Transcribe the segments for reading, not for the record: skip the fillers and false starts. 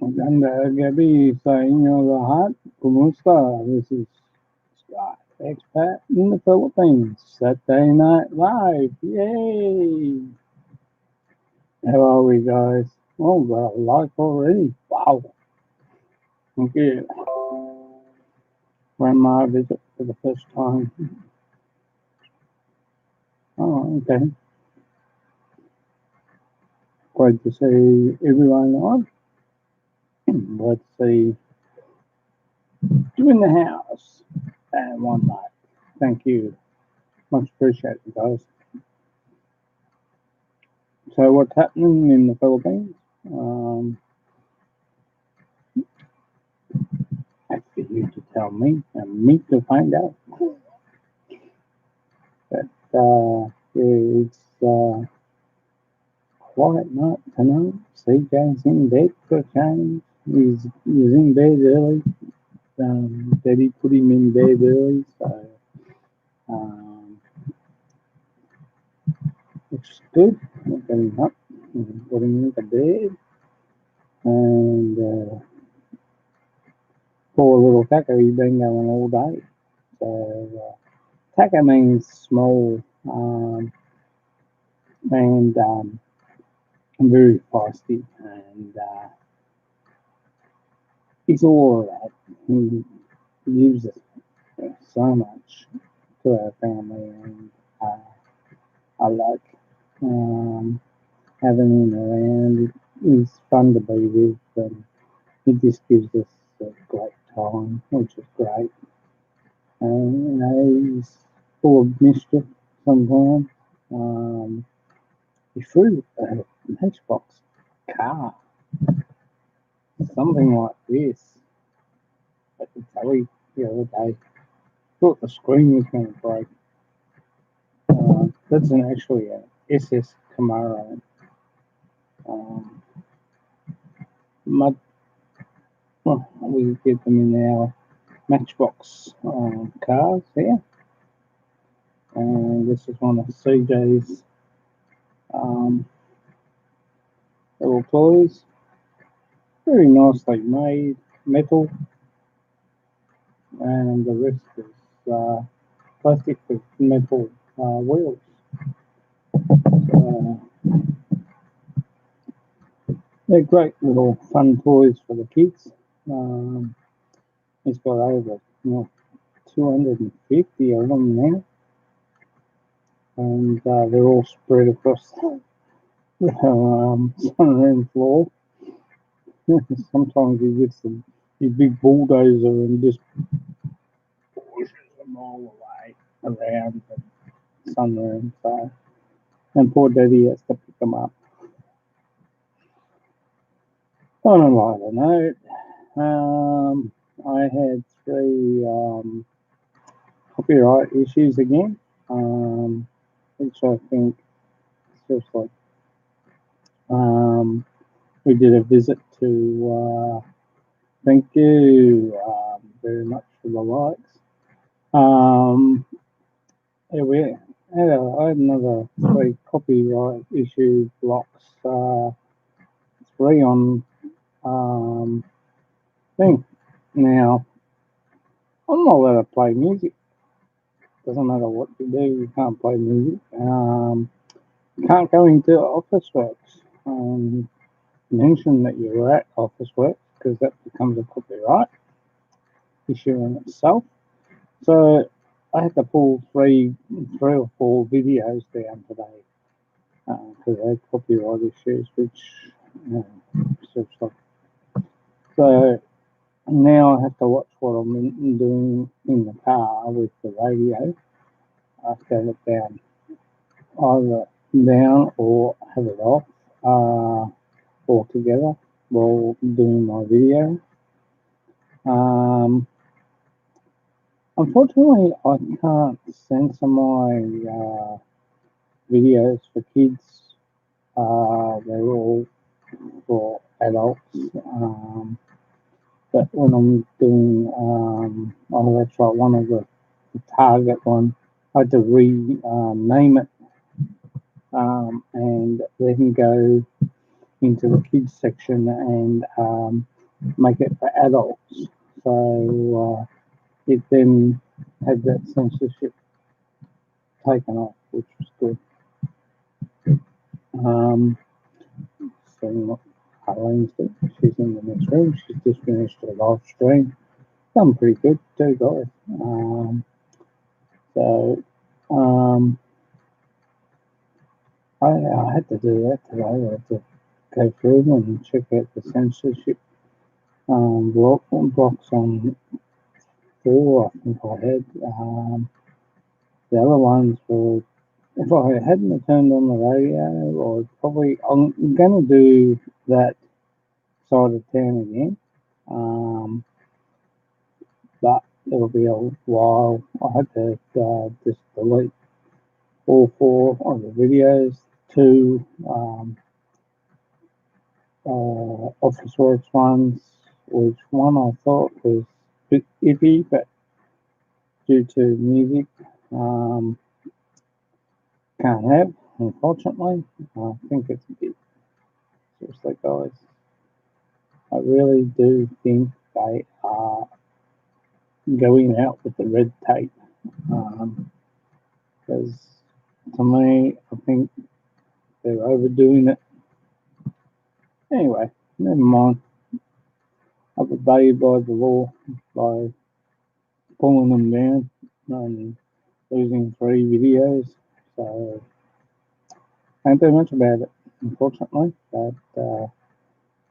Maganda, gabie, inyo, lahat, kumusta? This is Scott, expat in the Philippines. Saturday Night Live, yay! How are we, guys? Oh, we've got a like already. Wow, thank you. Grandma visit for the first time. Oh, okay. Great to see everyone on. Let's see you in the house. And one night. Thank you. Much appreciated, guys. So, what's happening in the Philippines? That's for you to tell me and me to find out. But it's quiet night tonight. CJ's in bed for a change. He's in bed early. Daddy put him in bed early, so um, it's good. We're getting up and putting him into bed. And poor little Taco, he's been going all day. So Taco means small and very feisty, and he's all that. He gives us so much to our family, and I like having him around. He's fun to be with, and he just gives us a great time, which is great. And he's full of mischief sometimes. He threw a matchbox car, something like this, at the telly the other day. Thought the screen was going to break. That's actually an SS Camaro. Um, mud, well, we get them in our Matchbox cars here. And this is one of CJ's little toys. Very nicely made, metal, and the rest is plastic with metal wheels. They're great little fun toys for the kids. He's got over 250 of them now, and they're all spread across the sunroom floor. Sometimes he gets his big bulldozer and just pushes them all away around the sunroom. So, and poor Daddy has to pick them up. On a lighter note, I had three copyright issues again, which I think is just like we did a visit to. Thank you very much for the likes. Yeah, I had another three copyright issue blocks. Three on thing. Now, I'm not allowed to play music. Doesn't matter what you do, you can't play music. You can't go into Officeworks. Mention that you're at Officeworks because that becomes a copyright issue in itself. So I had to pull three or four videos down today because they had copyright issues, which so now I have to watch what I'm doing in the car with the radio. I have to have it down, either down or have it off altogether while doing my video. Unfortunately, I can't censor my videos for kids. They're all for adults. But when I'm doing, that's right, one of the Target one, I had to rename it and then go into the kids section and make it for adults. So it then had that censorship taken off, which was good. Um, so what Eileen's doing, she's in the next room. She's just finished her live stream. Done pretty good too, guys. So um, I had to do that today. I had to go through them and check out the censorship blocks on four. I think I had. The other ones were, if I hadn't turned on the radio, I'm going to do that side of town again. Um, but it'll be a while. I had to just delete all four of the videos. Two Office Works ones, which one I thought was a bit iffy, but due to music, um, can't have, unfortunately. I think it's a bit, seriously, guys, I really do think they are going out with the red tape. Because to me, I think they're overdoing it. Anyway, never mind. I've obeyed by the law by pulling them down and losing 3 videos. So can't do much about it, unfortunately. But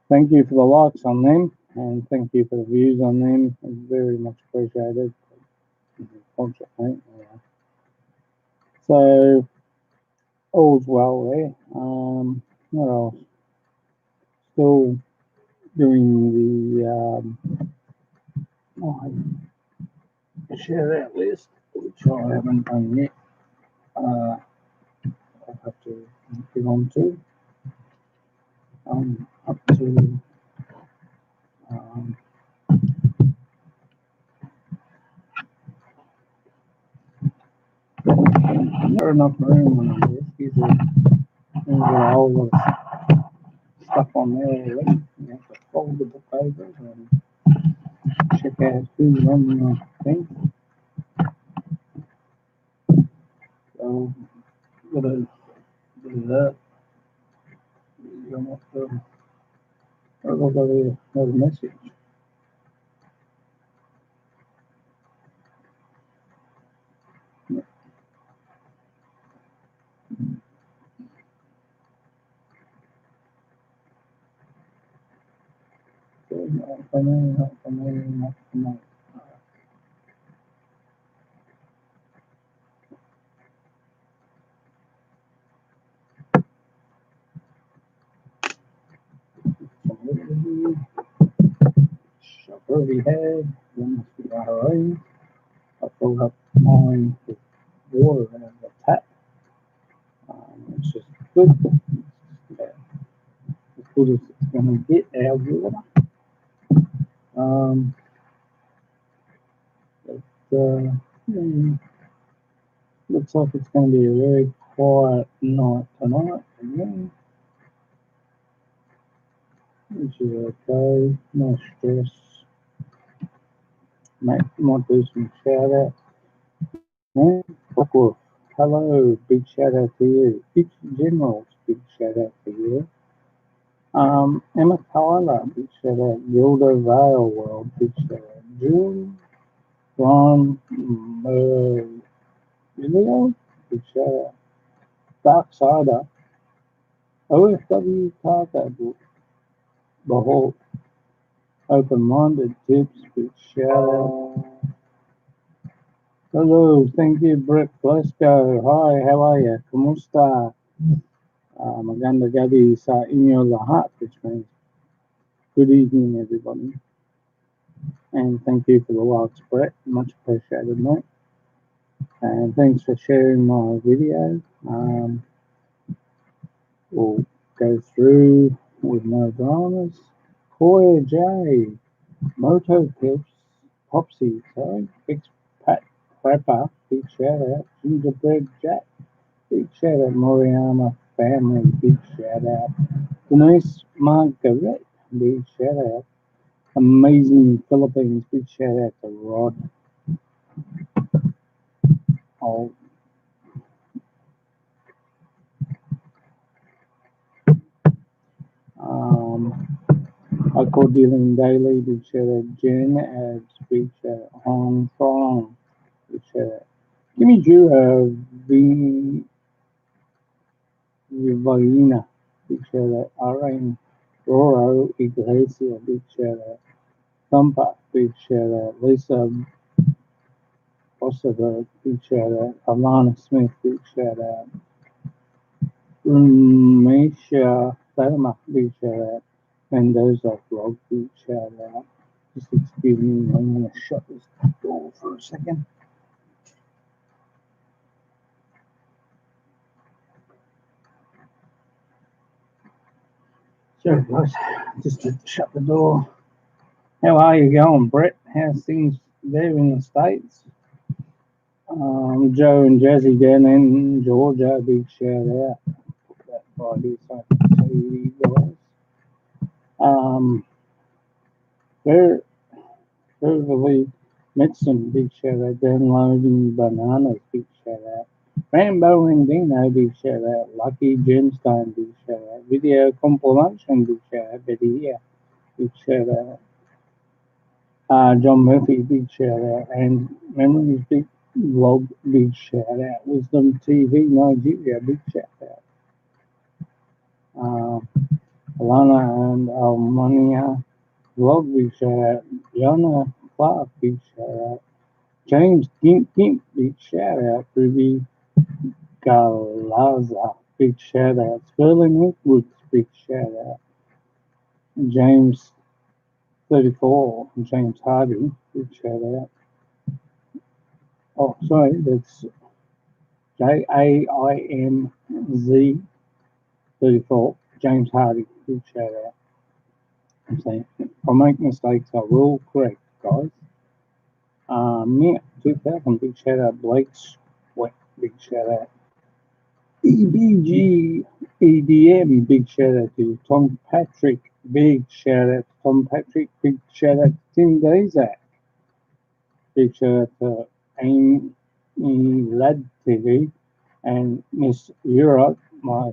thank you for the likes on them, and thank you for the views on them. It's very much appreciated. Unfortunately, so all's well there. What else? Still doing the share out list, which I haven't done yet. I'll have to get on to. Up to not enough room on the list. There's a whole lot of stuff on there already. You have to fold the book over and check out who's on the thing. So, got to do that. You know, I've got a message. Not for me, not for me, not for me. I've already had, one must be our own. I filled up mine with water out of the tap. It's just good. As good as it's going to get our water. But looks like it's going to be a very quiet night tonight again, which is okay. No stress. Might do some shout out. Man, Buckworth, hello, big shout out to you. Big Generals, big shout out to you. Emma Tyler, big shout out. Gilda Vale World, big shout out. June, Ron, Leo, big shout out. Dark Sider, OFW Cargo, Behold, Open Minded Tips, big shout out. Hello, thank you, Brett Glasgow. Hi, how are you? Kumusta? Maganda, gabie, inyo, lahat, which means good evening, everybody. And thank you for the likes, Brett. Much appreciated, mate. And thanks for sharing my video. We'll go through with no dramas. Koya J, Moto Pips, Popsy, sorry, Expat Prepper, big shout out. Gingerbread Jack, big shout out. Moriyama family, big shout out. Denise Margaret, big shout out. Amazing Philippines. Big shout out to Rod. Oh, um, I called dealing daily. Big shout out Jen. Abs. Big shout out Hong Kong. Big shout out. Give me Jura. Vivaina. Big shout out. Arain. Roro Iglesia. Big shout out. Thumper. Big shout out. Lisa Osterberg. Big shout out. Alana Smith. Big shout out. Misha Thelma, big shout out. Mendoza vlog, big shout out. Just excuse me, I'm going to shut this door for a second. Sorry guys, just had to shut the door. How are you going, Brett? How's things there in the States? Joe and Jazzy down in Georgia, big shout out. Put that right here so I can see you guys. Um, where Beverly Mitson, big shout out. Downloading Bananas, big shout out. Rambo and Dino, big shout out. Lucky Gemstone, big shout out. Video compilation, big shout out. Betty here, big shout out. John Murphy, big shout out. And Memories, big vlog, big shout out. Wisdom TV, Nigeria, big shout out. Uh, Alana and Almania vlog, big shout out. Jana Clark, big shout out. James Gimp, big shout out. Ruby Galaza, big shout out. Sterling Edwards, big shout out. James 34, James Hardy, big shout out. Oh, sorry, that's JAIMZ 34, James Hardy, big shout out. I'm saying, if I make mistakes, I will correct, guys. Yeah, 2000, big shout out. Blake's Sweat, big shout out. EBG EDM, big shout out to Tom Patrick, big shout out to Tom Patrick, big shout out to Tim Dazak, big shout out to Amy Lad TV and Miss Europe, my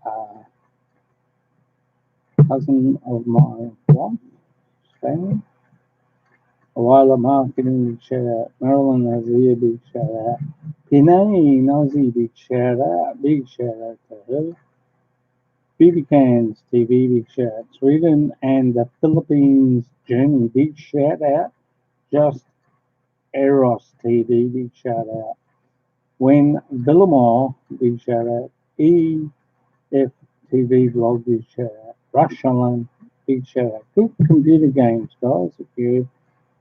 uh, cousin of my wife, family. Awala Marketing, big shout out. Marilyn Nazir, big shout out. Pinay Nazi, big shout out. Big shout out to her. BB Cans TV, big shout out. Sweden and the Philippines journey, big shout out. Just Eros TV, big shout out. When Villamore, big shout out. EF TV vlog, big shout out. Rushalin, big shout out. Good computer games, guys. If you're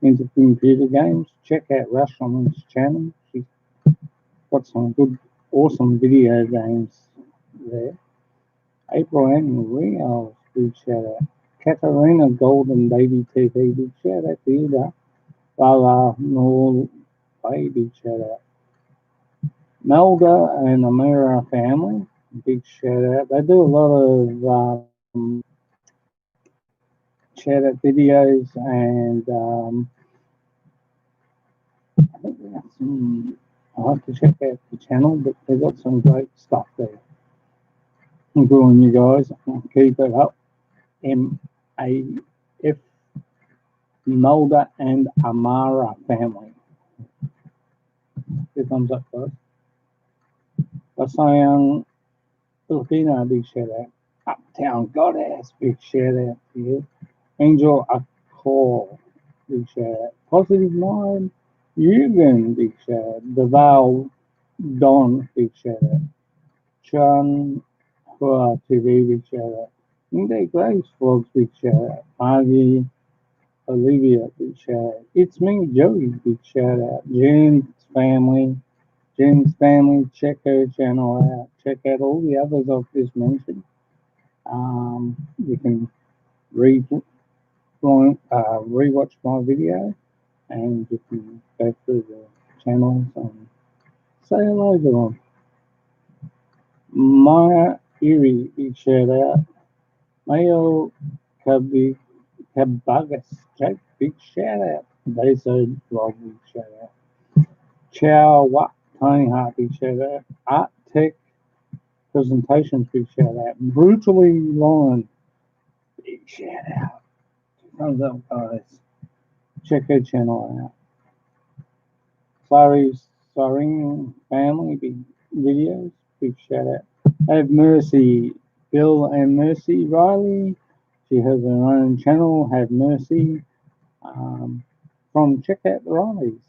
into computer games, check out Rushalin's channel. She's got some good, awesome video games there. April and Rio, big shout out. Katarina Golden Baby TV, big shout out to you. Lala Norway, big shout out. Melda and Amira family, big shout out. They do a lot of shout out videos and I think they got some. I have to check out the channel, but they've got some great stuff there. I'm good on you guys. Keep it up. MAF Mulder and Amara family. Two thumbs up, guys. Pasayang Filipino, big shout out. Uptown Goddess, big shout out to you. Angel Accor, big shout out. Positive Mind, Eugen, big shout out. Deval Don, big shout out. Chan Hua TV, big shout out. Inday Grace Vlogs, big shout out. Maggie Olivia, big shout out. It's me, Joey, big shout out. Jen's family, check her channel out. Check out all the others I've just mentioned. You can re rewatch my video and you can go through the channels and say hello to them. Maya Erie, big shout out. Mayo Kabi Cabugus, Jake, big shout out. They said Rob, big shout out. Chow Wat, Tony Hart, big shout out. Art Tech Presentations, big shout out. Brutally Lion, big shout out. Thumbs up, guys. Check her channel out. Sorry, family, big videos, big shout out. Have Mercy, Bill and Mercy Riley. She has her own channel, Have Mercy. Check out the Rileys.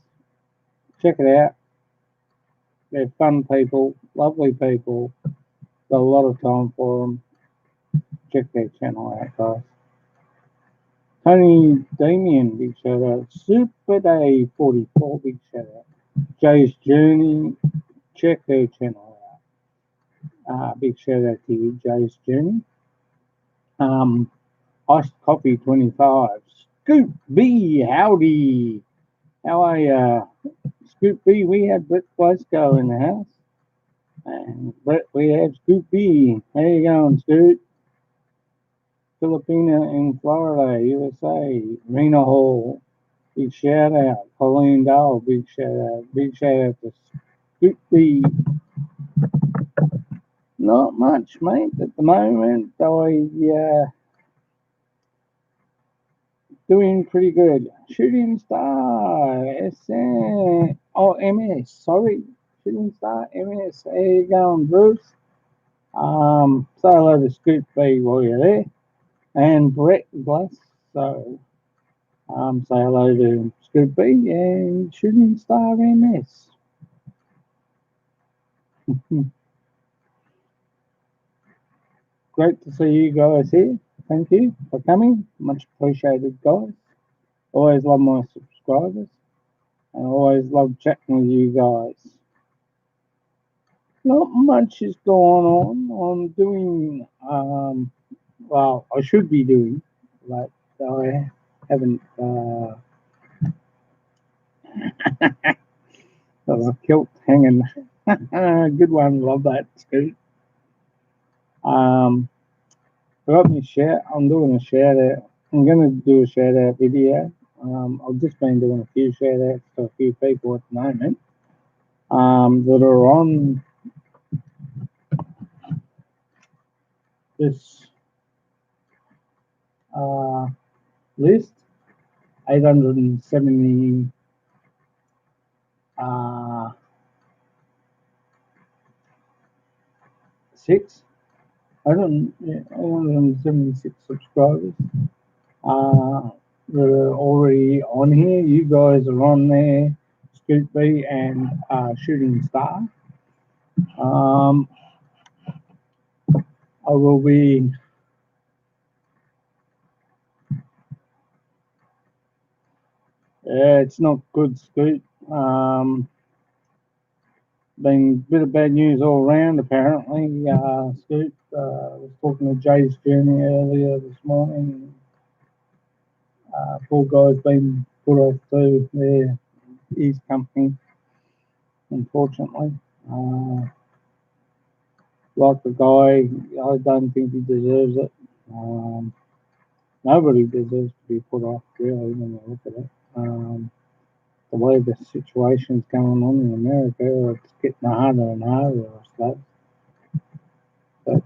Check it out. They're fun people, lovely people. Got a lot of time for them. Check their channel out, guys. Tony Damien, big shout out. Super Day 44, big shout out. Jay's Journey, check her channel out. Big shout out to you, Jay's Journey. Iced Coffee 25. Scoop B, howdy. How are ya? Scoop B, we have Brett Glasgow in the house. And Brett, we have Scoop B. How you going, Scoop? Filipina in Florida, USA. Rena Hall, big shout out. Pauline Dale, big shout out. Big shout out to Scoop B. Not much, mate, at the moment. Doing pretty good. Shooting Star SM. Oh, MS. Sorry. Shooting Star MS. How you going, Bruce? Say hello to Scoop B while you're there. And Brett Glass. So, say hello to Scoop B and Shooting Star MS. Great to see you guys here. Thank you for coming. Much appreciated, guys. Always love my subscribers. And I always love chatting with you guys. Not much is going on. I'm doing, well, I should be doing, but I haven't, got a kilt hanging. Good one, love that, Scoot. Got me shout. I'm doing a shout out. I'm going to do a shout out video. I've just been doing a few shout outs to a few people at the moment that are on this list. 876. I don't. Yeah, 876 subscribers. That are already on here. You guys are on there. Scoop B and Shooting Star. I will be. Yeah, it's not good, Scoot. Been a bit of bad news all around, apparently. Scoot, I was talking to Jay's Journey earlier this morning. Poor guy's been put off to his company, unfortunately. Like the guy, I don't think he deserves it. Nobody deserves to be put off, really, when you look at it. The way the situation's going on in America, it's getting harder and harder, I suppose. But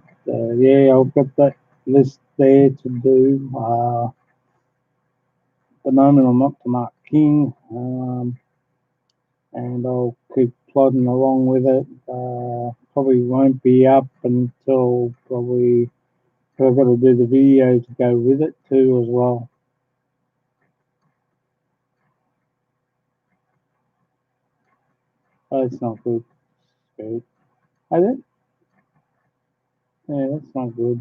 yeah, I've got that list there to do. At the moment, I'm up to Mark King, and I'll keep plodding along with it. Probably won't be up until probably. I've got to do the video to go with it too as well. Oh, that's not good. Is it? Yeah, that's not good.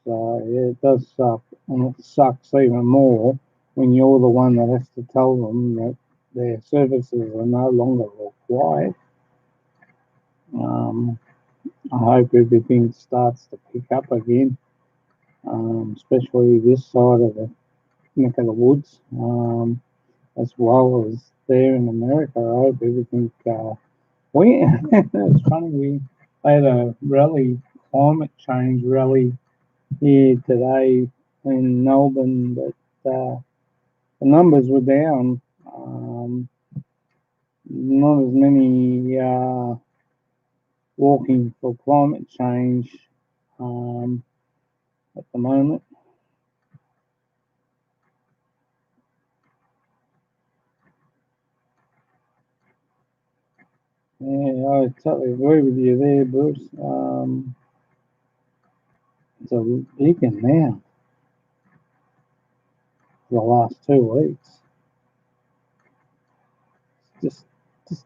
Yeah, it does suck, and it sucks even more when you're the one that has to tell them that their services are no longer required. I hope everything starts to pick up again, especially this side of the neck of the woods, as well as there in America. I hope everything. It's funny, we had a rally, climate change rally here today in Melbourne that the numbers were down. Not as many walking for climate change um, at the moment. Yeah, I totally agree with you there, Bruce. It's a beacon now for the last 2 weeks. Just, just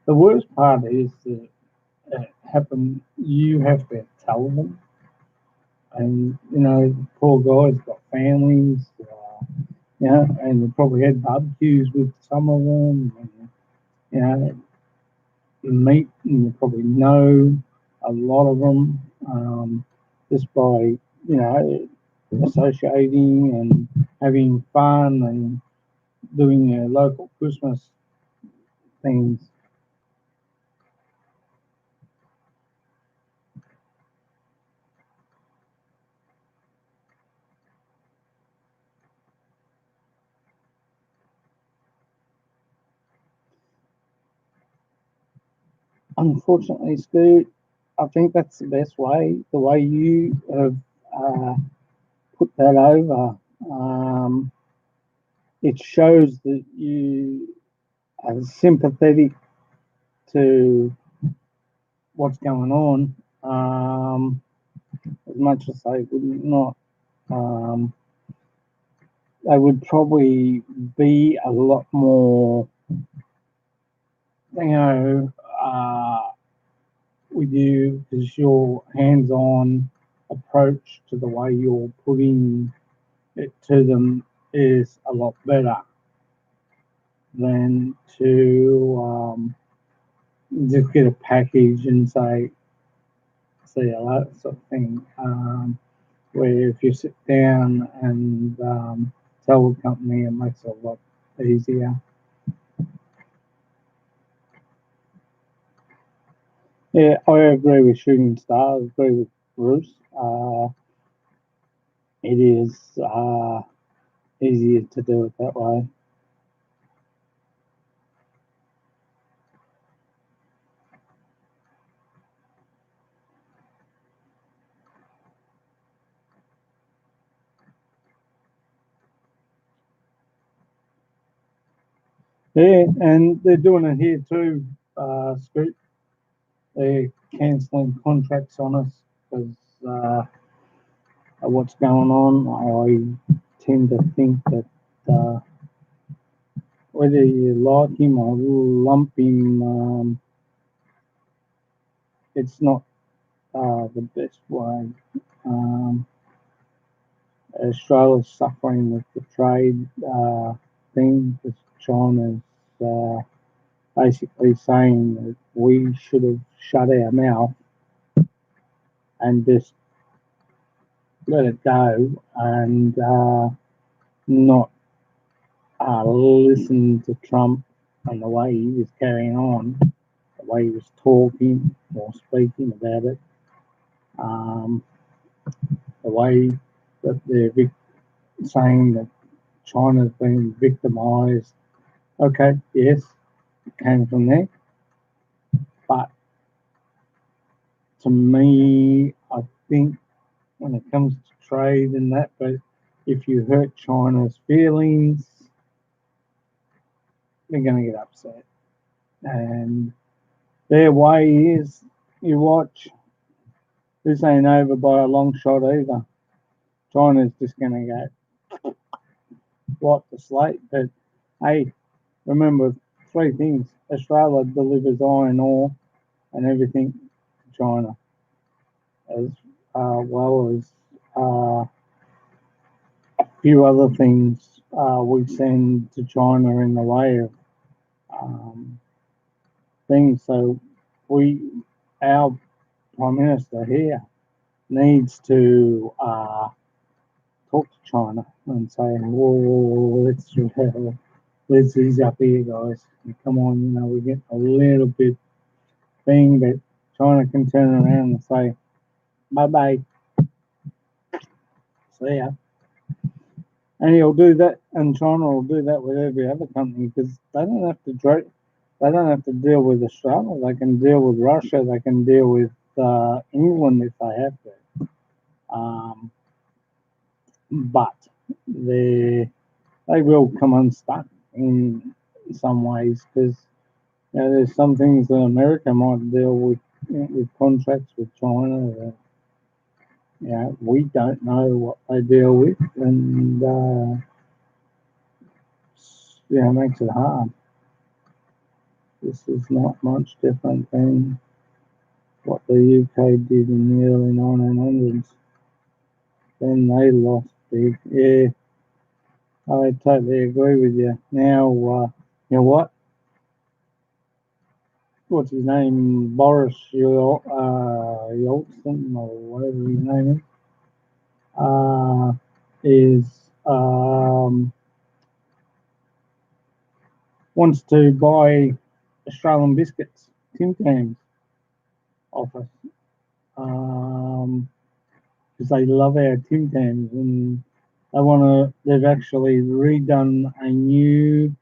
the worst part is that it happened. You have to tell them, and poor guys got families. And they probably had barbecues with some of them. And, you know, meet and you probably know a lot of them just by associating and having fun and doing your local Christmas things. Unfortunately, Scoot, I think that's the best way. The way you have put that over, it shows that you are sympathetic to what's going on, as much as they would not. Um, they would probably be a lot more, you know, with you because your hands-on approach to the way you're putting it to them is a lot better than to just get a package and say, see you later, sort of thing. Where if you sit down and tell the company, it makes it a lot easier. Yeah, I agree with Shooting Star. I agree with Bruce. It is easier to do it that way. Yeah, and they're doing it here too, Scoot. They're cancelling contracts on us because of what's going on. I tend to think that whether you like him or lump him, it's not the best way. Um, Australia's suffering with the trade thing because China's basically saying that we should have shut our mouth and just let it go and not listen to Trump and the way he was carrying on, the way he was talking or speaking about it, um, the way that they're saying that China's been victimised. Okay, yes, it came from there, but to me, I think when it comes to trade and that, but if you hurt China's feelings, they're going to get upset. And their way is, you watch, this ain't over by a long shot either. China's just going to go wipe the slate. But hey, remember three things: Australia delivers iron ore and everything to China, as well as a few other things we send to China in the way of um, things. So our Prime Minister here needs to talk to China and say, "Whoa, let's ease up here, guys. Come on, we get a little bit thing that China can turn around and say, bye bye." there. And he'll do that, and China will do that with every other company because they don't have to deal with Australia. They can deal with Russia. They can deal with England if they have to. But they will come unstuck in some ways because there's some things that America might deal with contracts with China that we don't know what they deal with, and it makes it hard. This is not much different than what the UK did in the early 1900s. Then they lost big. Yeah, I totally agree with you. Now, you know what? What's his name? Boris Yeltsin or whatever his name is wants to buy Australian biscuits, Tim Tams, off us because they love our Tim Tams and they want to. They've actually redone a new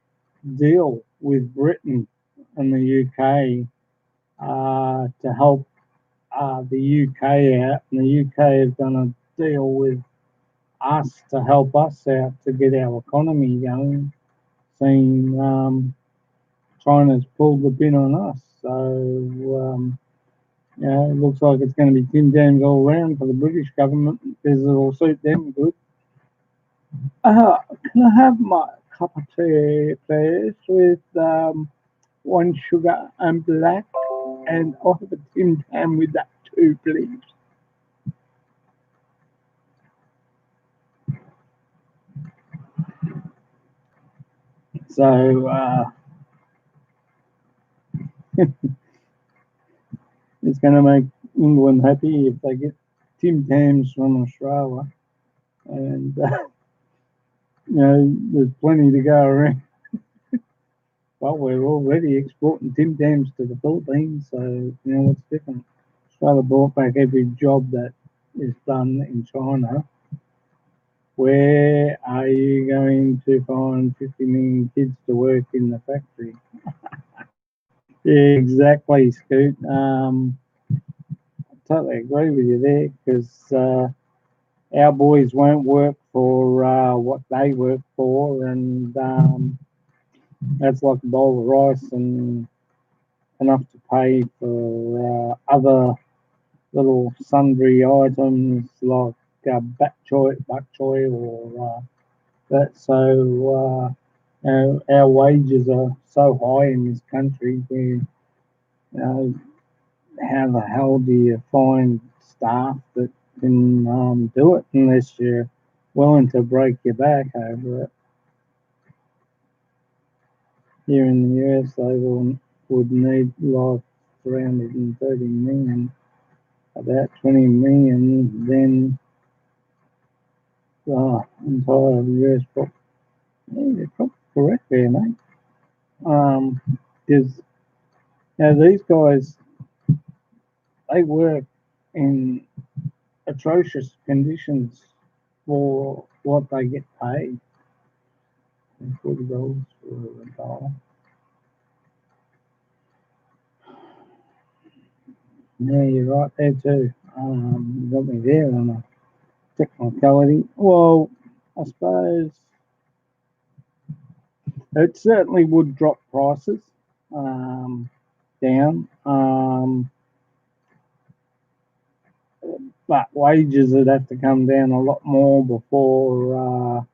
deal with Britain and the UK to help the UK out, and the UK have done a deal with us to help us out to get our economy going. Seeing China's pulled the pin on us, so it looks like it's going to be Tim Tams all round for the British government because it'll suit them good. Can I have my cup of tea, please, with one sugar and black, and I'll have a Tim Tam with that too, please. So it's going to make England happy if they get Tim Tams from Australia, and there's plenty to go around. Well, we're already exporting Tim Tams to the Philippines, so what's different? Australia brought back every job that is done in China. Where are you going to find 50 million kids to work in the factory? Yeah, exactly, Scoot. I totally agree with you there because our boys won't work for what they work for, and that's like a bowl of rice and enough to pay for other little sundry items like bok choy or that. So our wages are so high in this country. How the hell do you find staff that can do it unless you're willing to break your back over it? Here in the US, they would need like 330 million, about 20 million, then the entire US. Yeah, you're probably correct there, mate. Because these guys, they work in atrocious conditions for what they get paid. $40 for a dollar. Yeah, you're right there too. You got me there on a technicality. Well, I suppose it certainly would drop prices down, but wages would have to come down a lot more before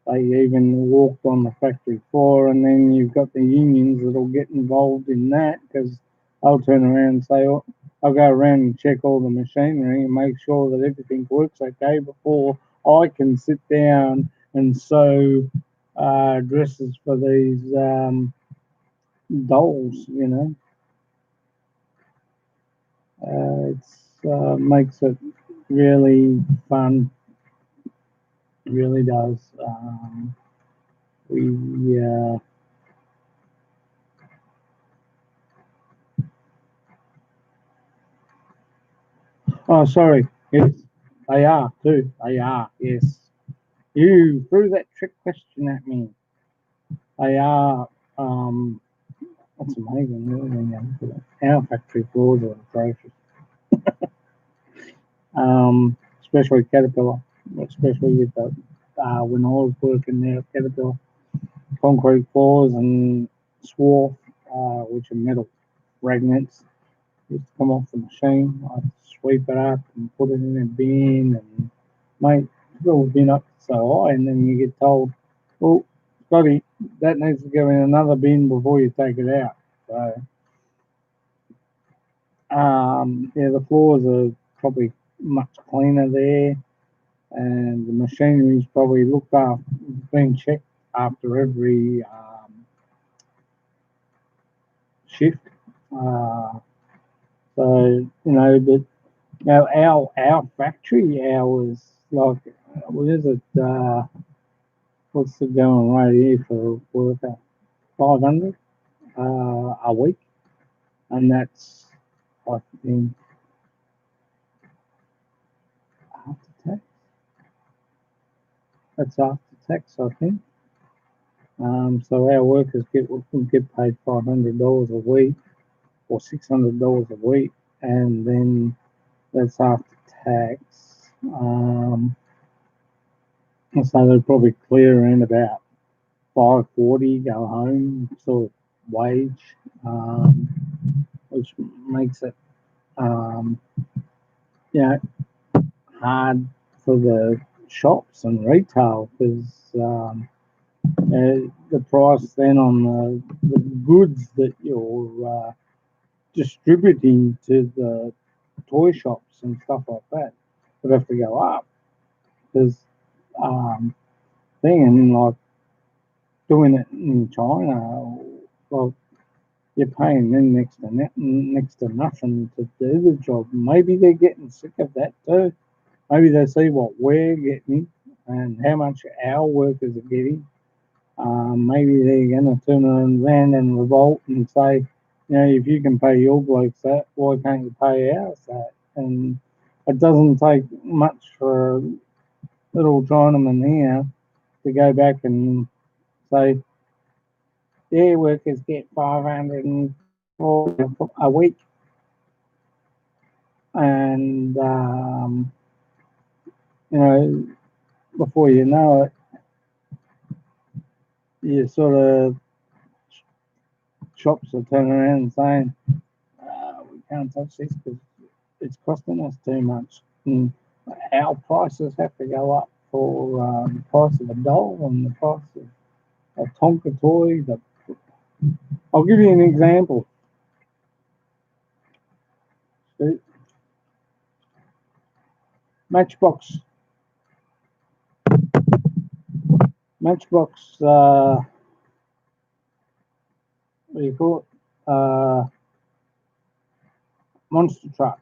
they even walked on the factory floor. And then you've got the unions that'll get involved in that because they'll turn around and say, oh, I'll go around and check all the machinery and make sure that everything works okay before I can sit down and sew dresses for these dolls. It makes it really fun. It really does. We Oh, sorry. Yes. They are too. They are. Yes. You threw that trick question at me. They are. Um, that's amazing. Really, when you look at it. Our factory floors are atrocious. Especially Caterpillar, especially with the when I was working there at Caterpillar, concrete floors and swarf, which are metal fragments, used to come off the machine. I'd sweep it up and put it in a bin and mate, fill the bin up so high, and then you get told, "Oh, Scotty, that needs to go in another bin before you take it out." So, yeah, the floors are probably much cleaner there, and the machinery's probably looked after, been checked after every shift. Uh, so but our factory hours, like, what is it? What's the going right here for a worker? 500 a week, and that's, I think, after tax. That's after tax, I think. So our workers get paid $500 a week or $600 a week, and then that's after tax. So they'll probably clear around about 540, go home, sort of wage, which makes it, um, you know, hard for the shops and retail because the price then on the goods that you're distributing to the toy shops and stuff like that would have to go up because thing and like doing it in China, well, you're paying them next to nothing to do the job. Maybe they're getting sick of that too. Maybe they see what we're getting and how much our workers are getting. Maybe they're going to turn around and revolt and say, if you can pay your blokes that, why can't you pay ours that? And it doesn't take much for a little Chinaman here to go back and say, their workers get 504 a week. And, before you know it, you sort of shops are turning around and saying, we can't touch this because it's costing us too much. And our prices have to go up for the price of a doll and the price of a Tonka toy. I'll give you an example. Matchbox. Matchbox, what do you call it? Monster truck.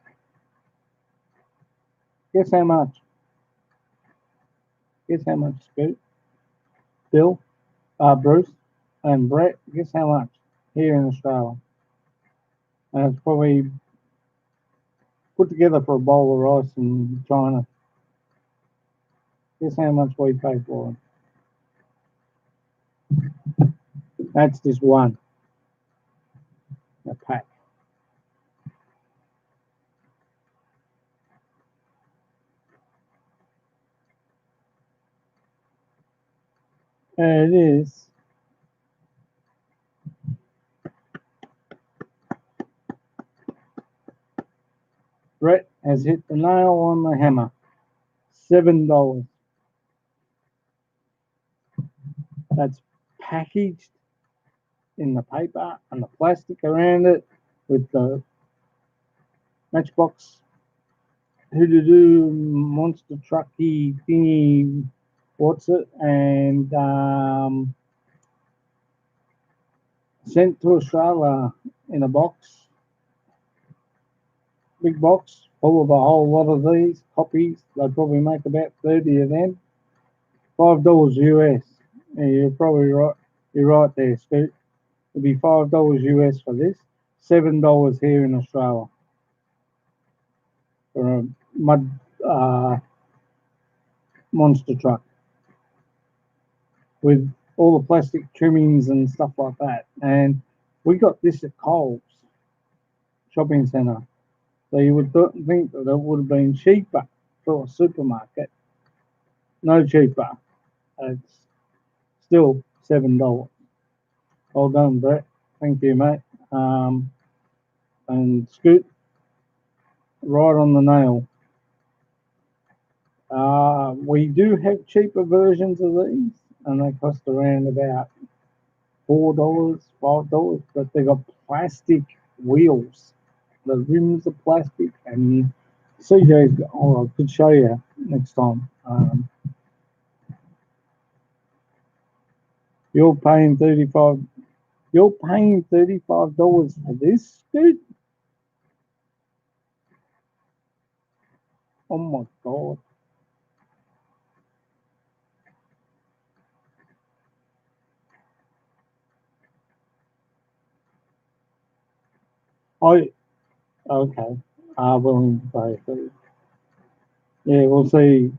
Guess how much? Guess how much, Scoot? Bill, Bruce, and Brett, guess how much here in Australia? And it's probably put together for a bowl of rice in China. Guess how much we pay for it? That's just one, a pack. It is. Brett has hit the nail on the hammer. $7. That's packaged in the paper and the plastic around it with the Matchbox Hoodoo monster trucky thingy, what's it, and sent to Australia in a box, big box, full of a whole lot of these copies. They probably make about 30 of them. $5 US. Yeah, you're probably right. You're right there, Scoot. It'd be $5 US for this. $7 here in Australia for a mud monster truck with all the plastic trimmings and stuff like that. And we got this at Coles shopping centre. So you would think that it would have been cheaper for a supermarket. No cheaper. It's still $7. Well done, Brett. Thank you, mate. And Scoot, right on the nail. We do have cheaper versions of these, and they cost around about $4, $5, but they got plastic wheels. The rims are plastic, and CJ's. Oh, I could show you next time. You're paying 35. You're paying $35 for this, dude. Oh my god. I okay. Willing to pay for it. Yeah, we'll see.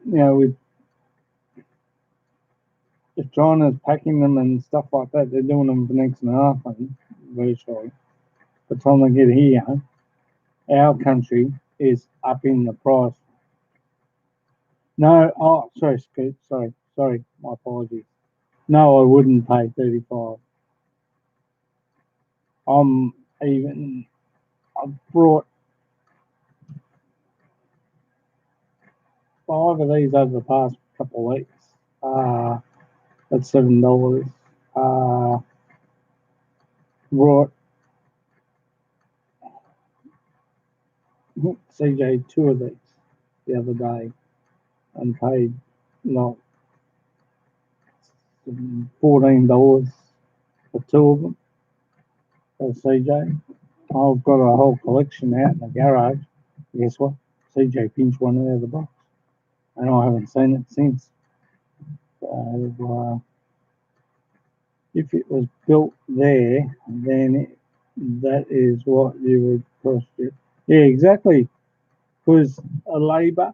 With if China's packing them and stuff like that, they're doing them for next and nothing, virtually. By the time they get here, our country is upping the price. No, oh, sorry, Scoot, sorry, my apologies. No, I wouldn't pay 35. I'm even. I've brought 5 of these over the past couple of weeks. That's $7. Brought CJ 2 of these the other day and paid like $14 for 2 of them for CJ. I've got a whole collection out in the garage. Guess what? CJ pinched one out of the box, and I haven't seen it since. So, if it was built there, then that is what you would cost it. Yeah, exactly. Because a labour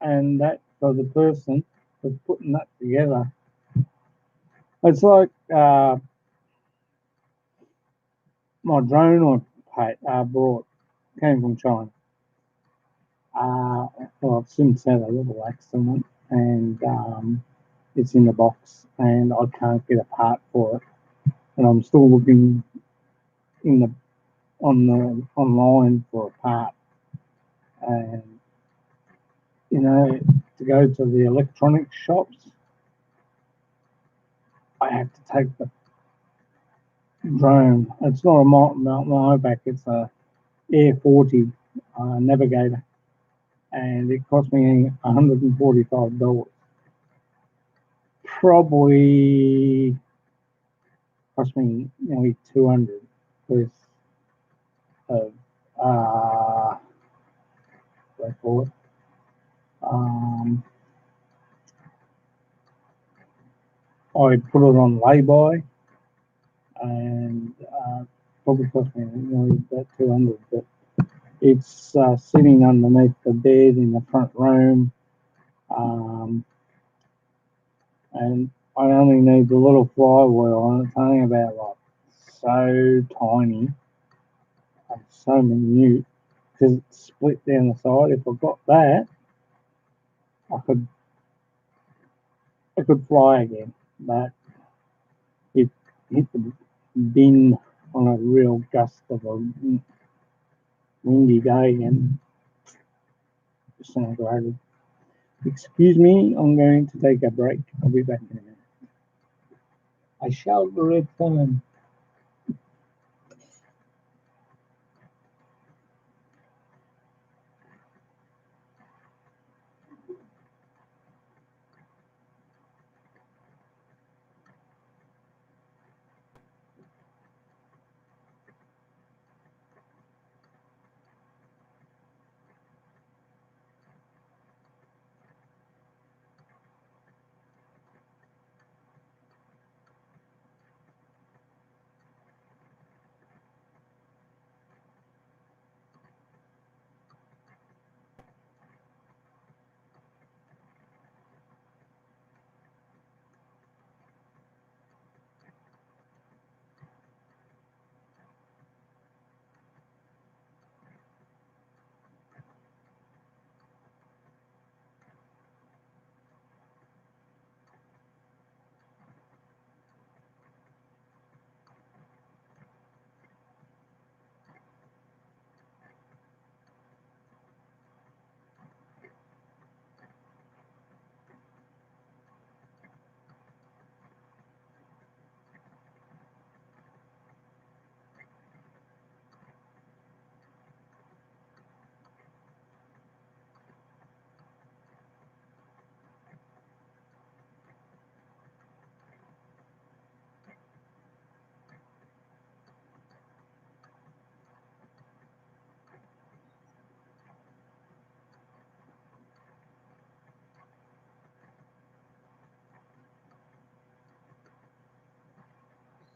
and that for the person was putting that together. It's like my drone I brought came from China. Well, I've since had a little accident, and it's in the box, and I can't get a part for it, and I'm still looking in the online for a part, and to go to the electronics shops, I have to take the drone. It's not a mountain bike, it's a Air 40 Navigator, and it cost me $145. Probably cost me nearly 200 because of what I call it. I put it on lay-by, and probably cost me nearly about 200. But it's sitting underneath the bed in the front room, and I only need the little flywheel, and it's only about like so tiny and so minute because it's split down the side. If I got that, I could fly again, but it hit the bin on a real gust of a windy day and disintegrated. Excuse me, I'm going to take a break. I'll be back in a minute. I shall return.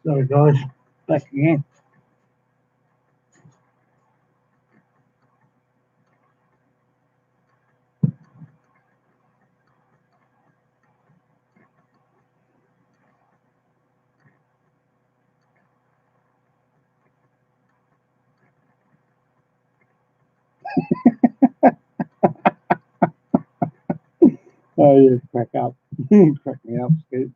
Sorry, guys. Back again. Oh, yeah, crack up. Crack me up, Scoot.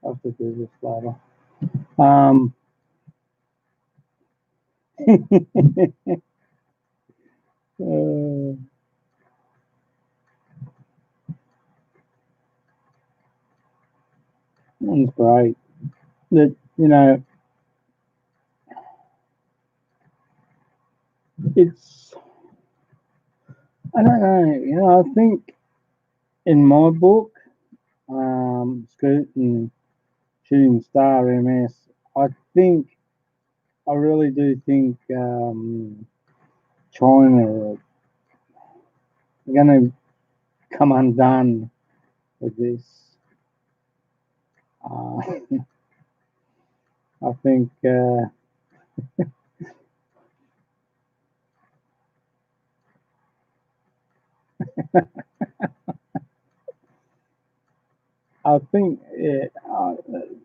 I'll have to do this later. uh, that's great. That, it's, I don't know, I think in my book, Scoot and Shooting Star MS, I think, I really do think China are going to come undone with this. Uh, I think yeah,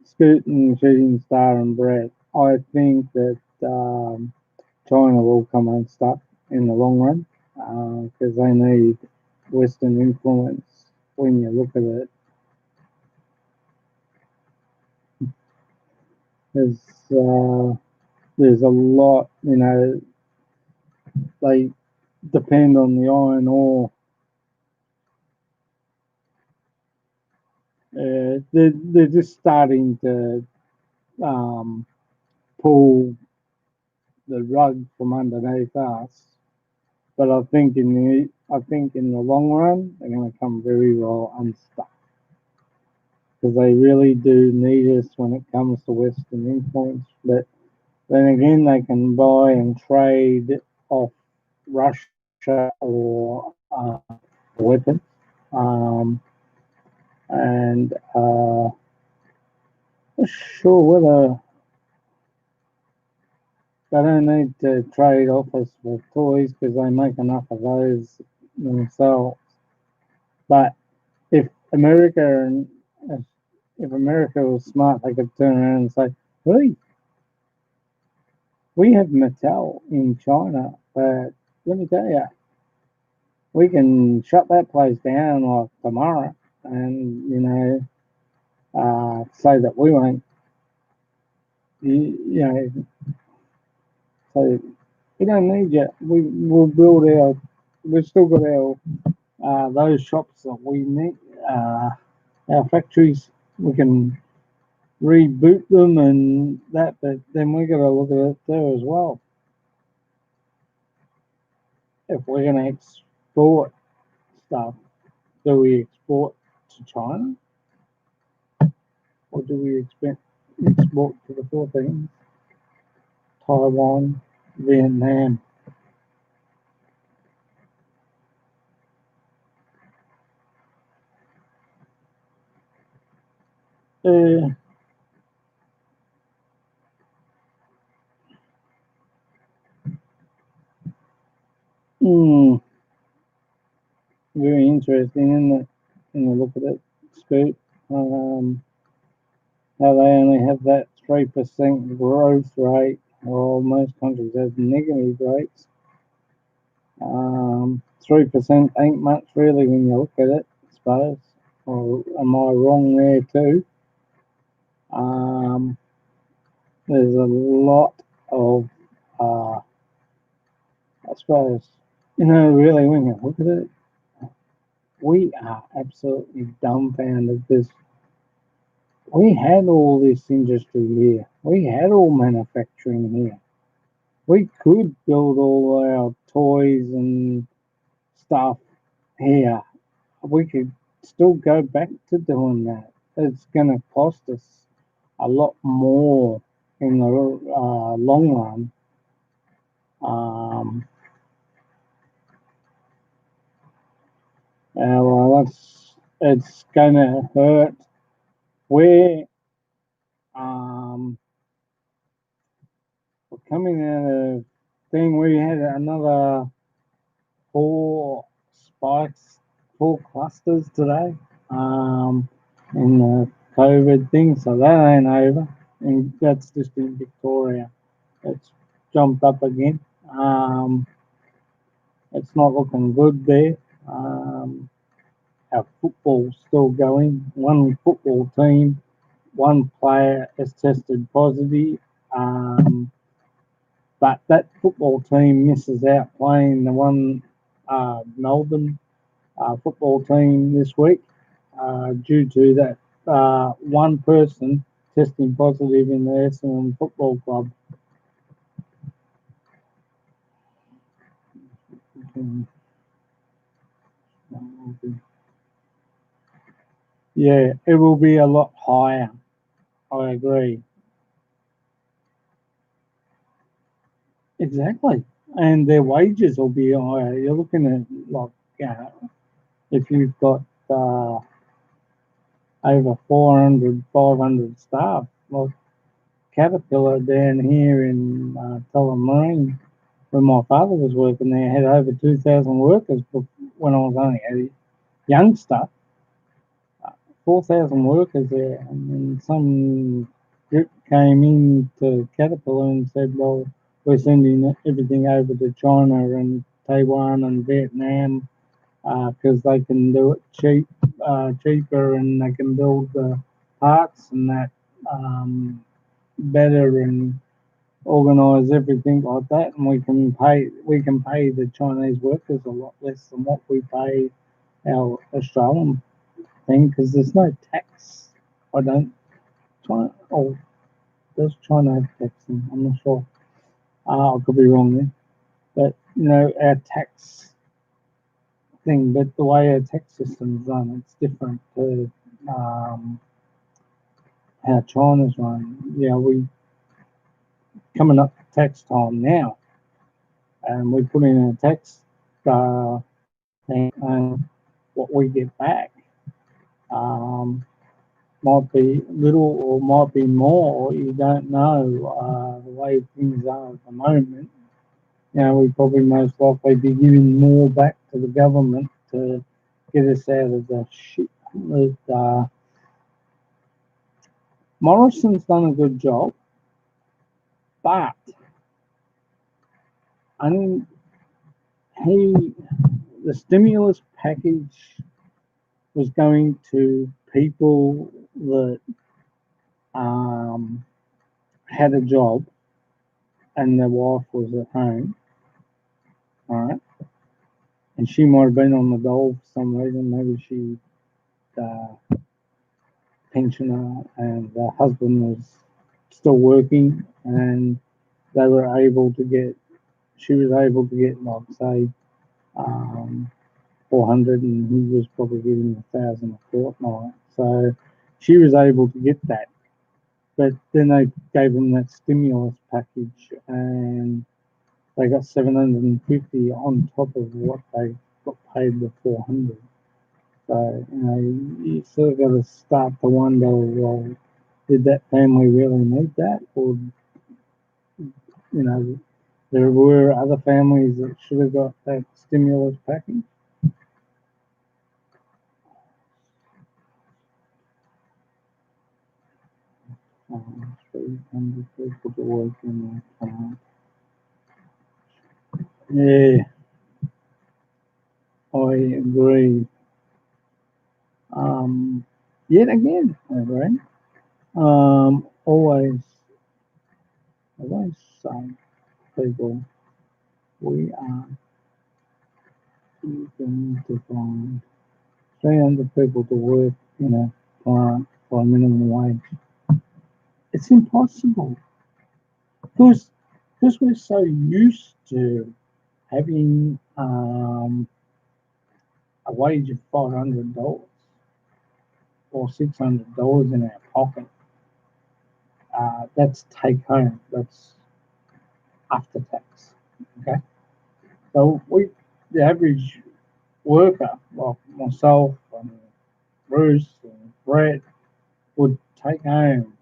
Scoot and Shooting Star and Brett. I think that China will come unstuck in the long run because they need Western influence when you look at it. There's, uh, there's a lot, they depend on the iron ore. They're just starting to um, pull the rug from underneath us. But I think in the long run they're going to come very well unstuck because they really do need us when it comes to Western influence. But then again, they can buy and trade off Russia or weapons, um, and not sure whether they don't need to trade off us for toys because they make enough of those themselves. But if America and if America was smart, they could turn around and say, "Hey, we have Mattel in China, but let me tell you, we can shut that place down like tomorrow, and say that we won't, you know, so we don't need you. We'll build we've still got those shops that we need, our factories. We can reboot them and that, but then we got to look at it too as well. If we're going to export stuff, do we export to China or do we export to the Philippines, Taiwan, Vietnam? Uh, hmm, very interesting, isn't it? In the look at it, Scoot. Um, how they only have that 3% growth rate, while most countries have negative rates. 3% ain't much really when you look at it, I suppose. Or am I wrong there too? Um, there's a lot of, I suppose, really when you look at it, we are absolutely dumbfounded because we had all this industry here. We had all manufacturing here. We could build all our toys and stuff here. We could still go back to doing that. it's going to cost us a lot more in the long run. Um, well, it's going to hurt. We're, um, we're coming out of thing. We had another 4 spikes, 4 clusters today in the COVID thing, so that ain't over. And that's just in Victoria. It's jumped up again. It's not looking good there. Our football's still going. One football team, one player has tested positive. But that football team misses out playing the one Melbourne football team this week due to that one person testing positive in the Essendon Football Club. Yeah, it will be a lot higher. I agree. Exactly. And their wages will be higher. You're looking at like if you've got over 400, 500 staff, like Caterpillar down here in Tullamarine, when my father was working there, had over 2,000 workers when I was only a youngster. 4,000 workers there, and then some group came in to Caterpillar and said, "Well, we're sending everything over to China and Taiwan and Vietnam because they can do it cheaper, and they can build the parts and that better and organise everything like that, and we can pay the Chinese workers a lot less than what we pay our Australian thing because there's no tax. I don't China or does China have tax? I'm not sure. I could be wrong there, but our tax thing, but the way our tax system's run, it's different to um, how China's run. We coming up tax time now, and we put in a tax thing, and what we get back might be little or might be more. You don't know the way things are at the moment. We probably most likely be giving more back to the government to get us out of the shit that Morrison's done a good job, but I mean, the stimulus package was going to people that had a job and their wife was at home, all right, and she might have been on the dole for some reason. Maybe she pensioner and the husband was still working, and they were able to get. She was able to get, like, say, 400, and he was probably getting 1,000 a fortnight. So she was able to get that, but then they gave them that stimulus package, and they got 750 on top of what they got paid the 400. So you sort of got to start to wonder, well, did that family really need that, or there were other families that should have got that stimulus package. People to work in the Yeah, I agree. Yet again, I agree. Always say, people, we are going to find 300 people to work in a plant for a minimum wage. It's impossible because we're so used to having a wage of $500 or $600 in our pocket. That's take home. That's after tax. Okay, so the average worker, like myself and Bruce and Brett, would take home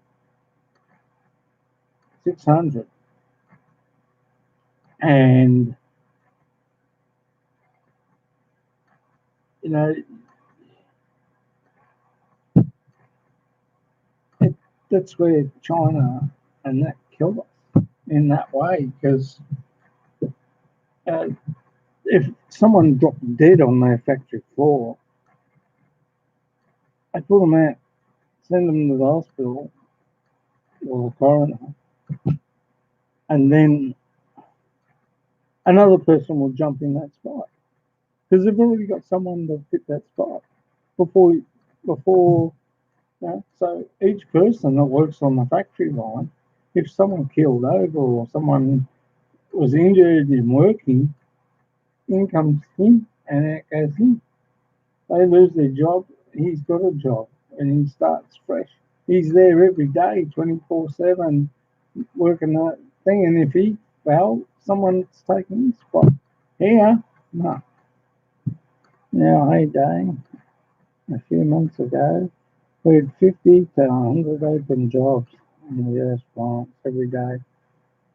600, and you know it, that's where China and that killed us in that way, because uh, if someone dropped dead on their factory floor, they put them out, send them to the hospital or the coroner, and then another person will jump in that spot because they've already got someone to fit that spot before. So each person that works on the factory line, if someone killed over or someone was injured in working, in comes him and out goes him. They lose their job, he's got a job and he starts fresh. He's there every day, 24/7, working that thing. And if he fell, someone's taking his spot. Here, no. Now, hey, Dane, a few months ago, we had 50 to 100 open jobs in the US plants every day.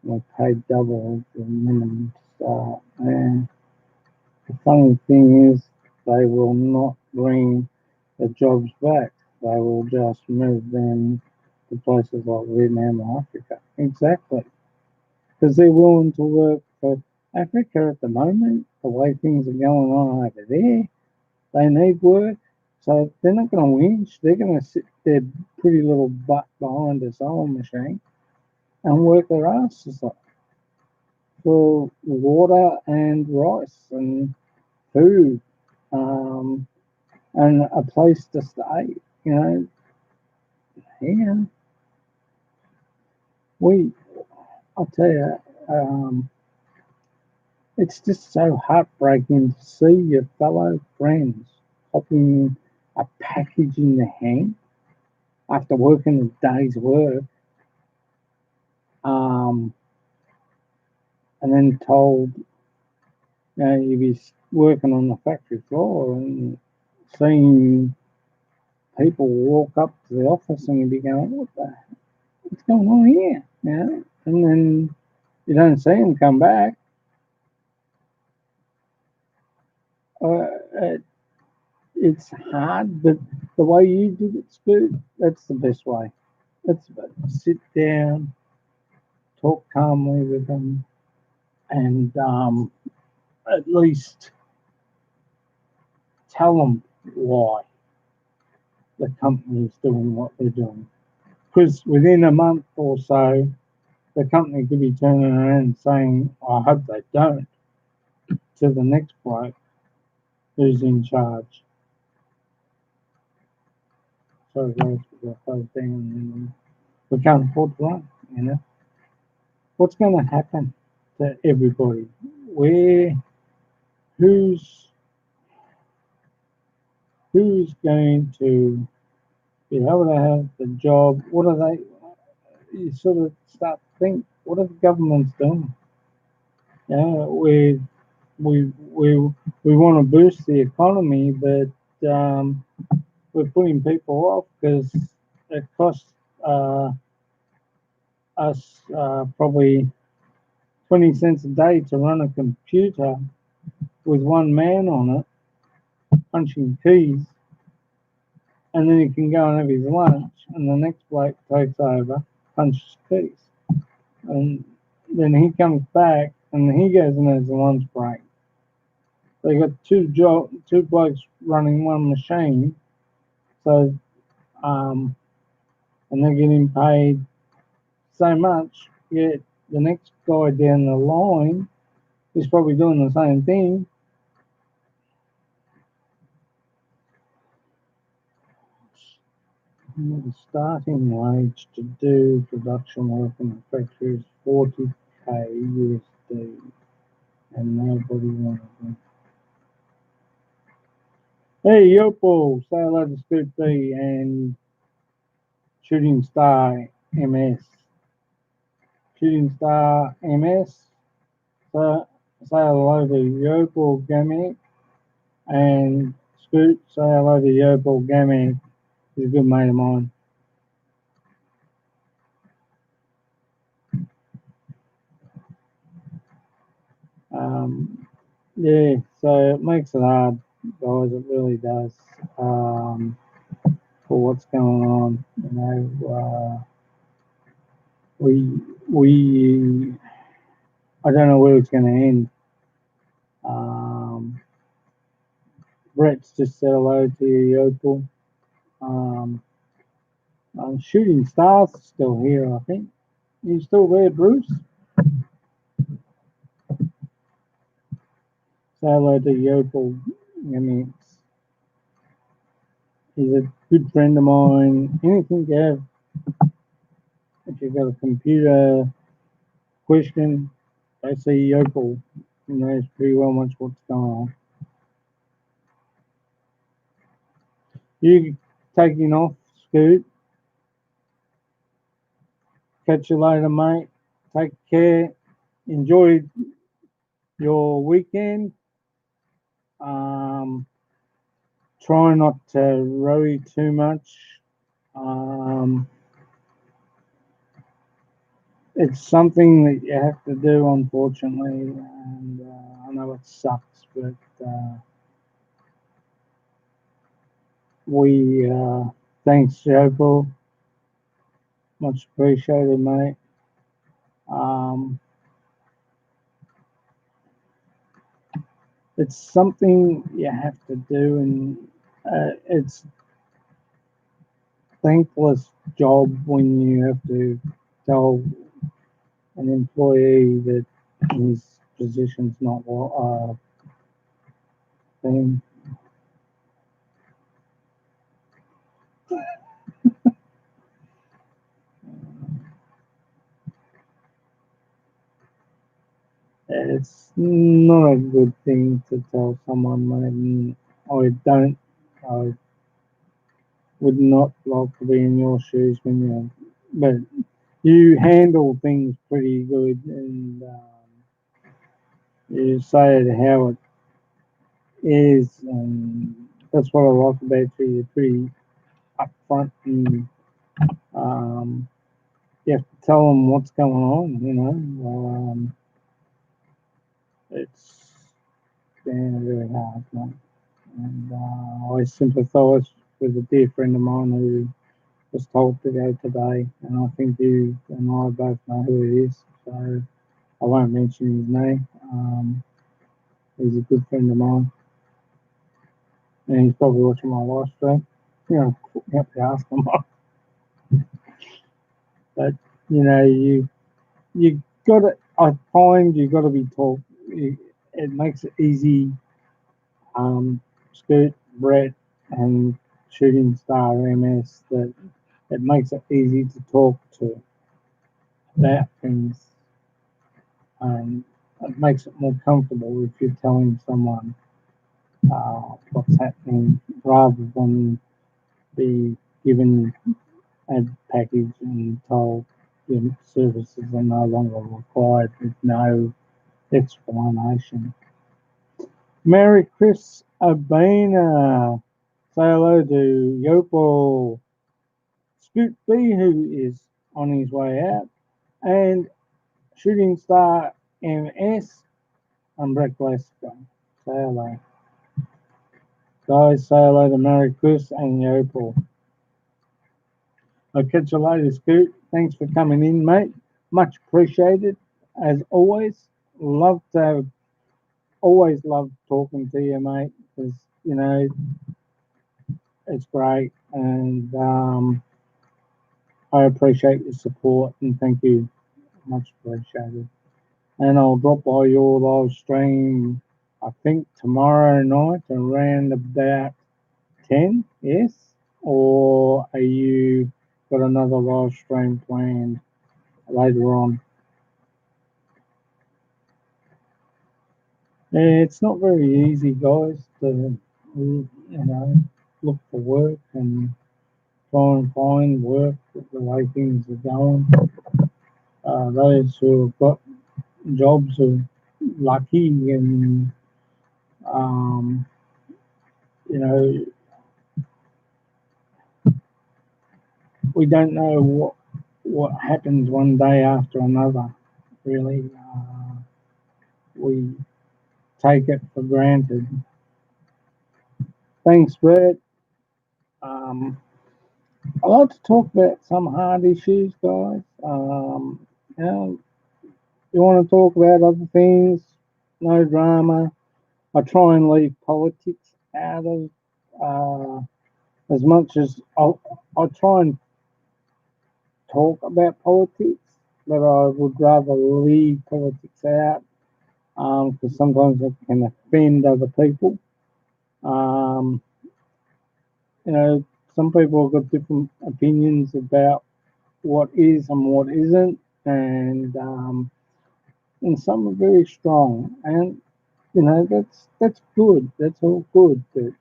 We paid double the minimum start. And the funny thing is, they will not bring the jobs back. They will just move them to places like Vietnam or Africa. Exactly. Because they're willing to work for Africa at the moment, the way things are going on over there. They need work. So they're not going to whinge. They're going to sit their pretty little butt behind a sewing machine and work their asses off for water and rice and food, um, and a place to stay. You know, yeah. I'll tell you, it's just so heartbreaking to see your fellow friends hopping a package in the hand after working a day's work, um, and then told, you'd be working on the factory floor and seeing people walk up to the office and you'd be going, what's going on here? And then you don't see them come back. Uh, it's hard, but the way you did it's good. That's the best way. That's sit down, talk calmly with them, and at least tell them why the company's doing what they're doing. Because within a month or so, the company could be turning around and saying, I hope they don't, to the next bloke who's in charge. Sorry guys, we've got close down and we can't afford to run. What's going to happen to everybody? Where, who's who's going to be able to have the job? What are they? You sort of start to think, what are the governments doing? We we we we want to boost the economy, but we're putting people off because it costs us probably 20 cents a day to run a computer with one man on it punching keys, and then he can go and have his lunch, and the next bloke takes over, punches keys, and then he comes back and he goes and has a lunch break. They got two blokes running one machine, so and they're getting paid so much. Yet the next guy down the line is probably doing the same thing. The starting wage to do production work in the factory is 40k USD, and nobody wanted them. Hey, Yopo, say hello to Scoop B and Shooting Star MS. Shooting Star MS, so, say hello to Yopo Gammy and Scoop, say hello to Yopo Gammy. He's a good mate of mine. Um, yeah, so it makes it hard, guys. It really does. For what's going on, we we I don't know where it's going to end. Um, Brett's just said hello to you, Yopal. Um, Shooting Stars still here, I think. You still there, Bruce? Say hello to Yopal. I mean, he's a good friend of mine. Anything you have, if you've got a computer question, I see Yopal. He knows pretty well much what's going on. You taking off, Scoot. Catch you later, mate. Take care. Enjoy your weekend. Um, Try not to worry too much. Um, it's something that you have to do, unfortunately, and I know it sucks, but we thanks, Jopo. Much appreciated, mate. Um, it's something you have to do, and it's thankless job when you have to tell an employee that his position's not well thing. It's not a good thing to tell someone when I don't. I would not like to be in your shoes when you, but you handle things pretty good and you say it how it is, and that's what I like about you. You're pretty upfront and um, you have to tell them what's going on. It's been really hard, mate. And I sympathise with a dear friend of mine who was told to go today, and I think you and I both know who it is, so I won't mention his name. He's a good friend of mine, and he's probably watching my live stream. You have to ask him, but you got to. I find you got to be taught. It makes it easy. Scoot, Brett, and Shooting Star MS that it makes it easy to talk to about things, and it makes it more comfortable if you're telling someone what's happening rather than be given a package and told your services are no longer required with no explanation. Merry Chris Abena. Say hello to Yopal Scoot B, who is on his way out, and Shooting Star MS and Brett Glasgow. Say hello. Guys, say hello to Merry Chris and Yopal. I'll catch you later, Scoot. Thanks for coming in, mate. Much appreciated. As always, love to have, always love talking to you, mate, because, it's great. And I appreciate your support and thank you. Much appreciated. And I'll drop by your live stream, I think tomorrow night around about 10, yes? Or are you got another live stream planned later on? It's not very easy, guys, to look for work and try and find work with the way things are going. Those who have got jobs are lucky, and um, you know we don't know what happens one day after another. Really, we take it for granted. Thanks, Bert. Um, I like to talk about some hard issues, guys. You know, you want to talk about other things, no drama. I try and leave politics out of as much as I try and talk about politics, but I would rather leave politics out because sometimes it can offend other people. Um, some people have got different opinions about what is and what isn't, and some are very strong, and that's good. That's all good. But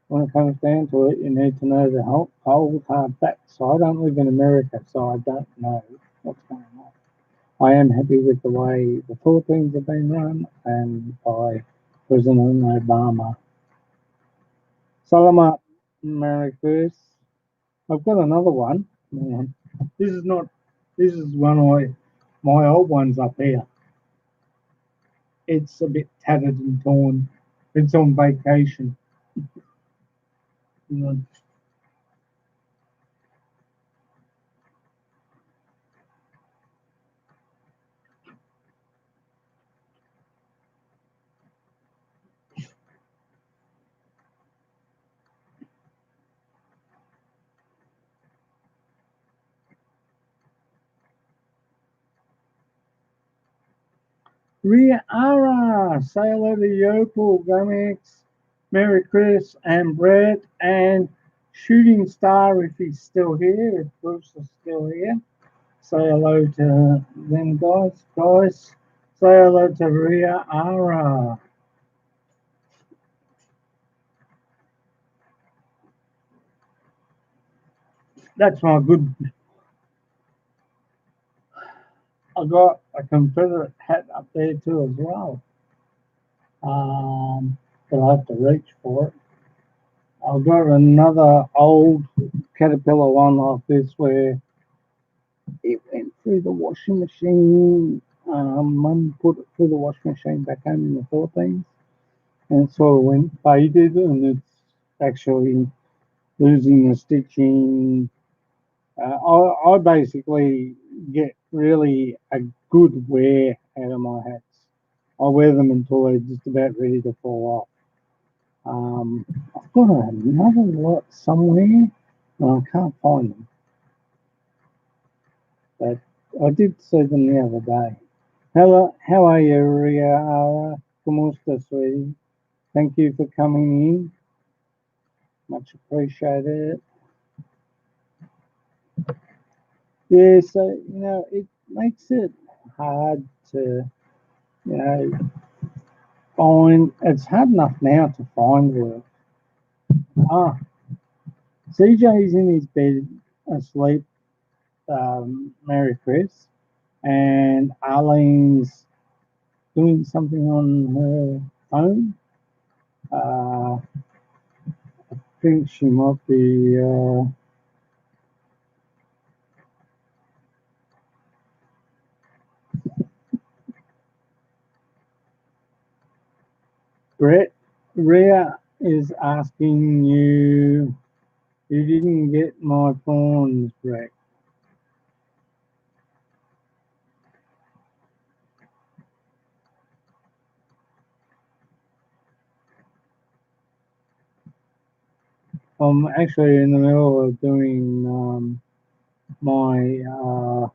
when it comes down to it, you need to know the whole hard facts. So I don't live in America, so I don't know what's going on. I am happy with the way the Philippines have been run and by President Obama. Salamat, Merry Christmas. I've got another one. Yeah. This is not. This is one of my old ones up here. It's a bit tattered and torn. It's on vacation. You know. Ria Ara, say hello to Yopal, Gomez, Merry Chris, and Brett, and Shooting Star if he's still here, if Bruce is still here. Say hello to them guys. Guys, say hello to Ria Ara. That's my good. I got a Confederate hat up there too as well. But I have to reach for it. I've got another old Caterpillar one like this where it went through the washing machine. Mum put it through the washing machine back home in the Philippines, and it sort of went faded, and it's actually losing the stitching. I basically get really a good wear out of my hats. I wear them until they're just about ready to fall off. I've got another lot somewhere, and I can't find them, but I did see them the other day. Hello, how are you, Ria? Kumusta, sweetie? Thank you for coming in. Much appreciated. Yeah, so it makes it hard to you know find. It's hard enough now to find work. Ah, CJ's in his bed asleep. Merry Chris, and Arlene's doing something on her phone. I think she might be. Brett, Rhea is asking you. You didn't get my prawns, Brett. I'm actually in the middle of doing my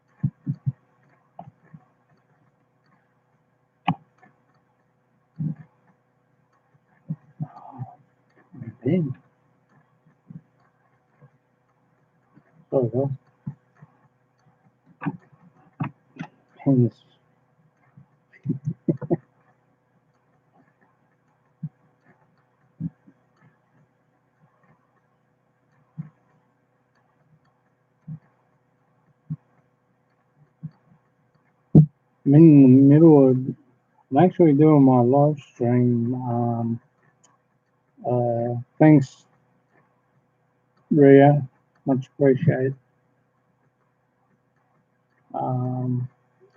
pen. Sorry, guys. Pen is I'm in the middle of. I'm actually doing my live stream. Thanks, Ria. Much appreciated.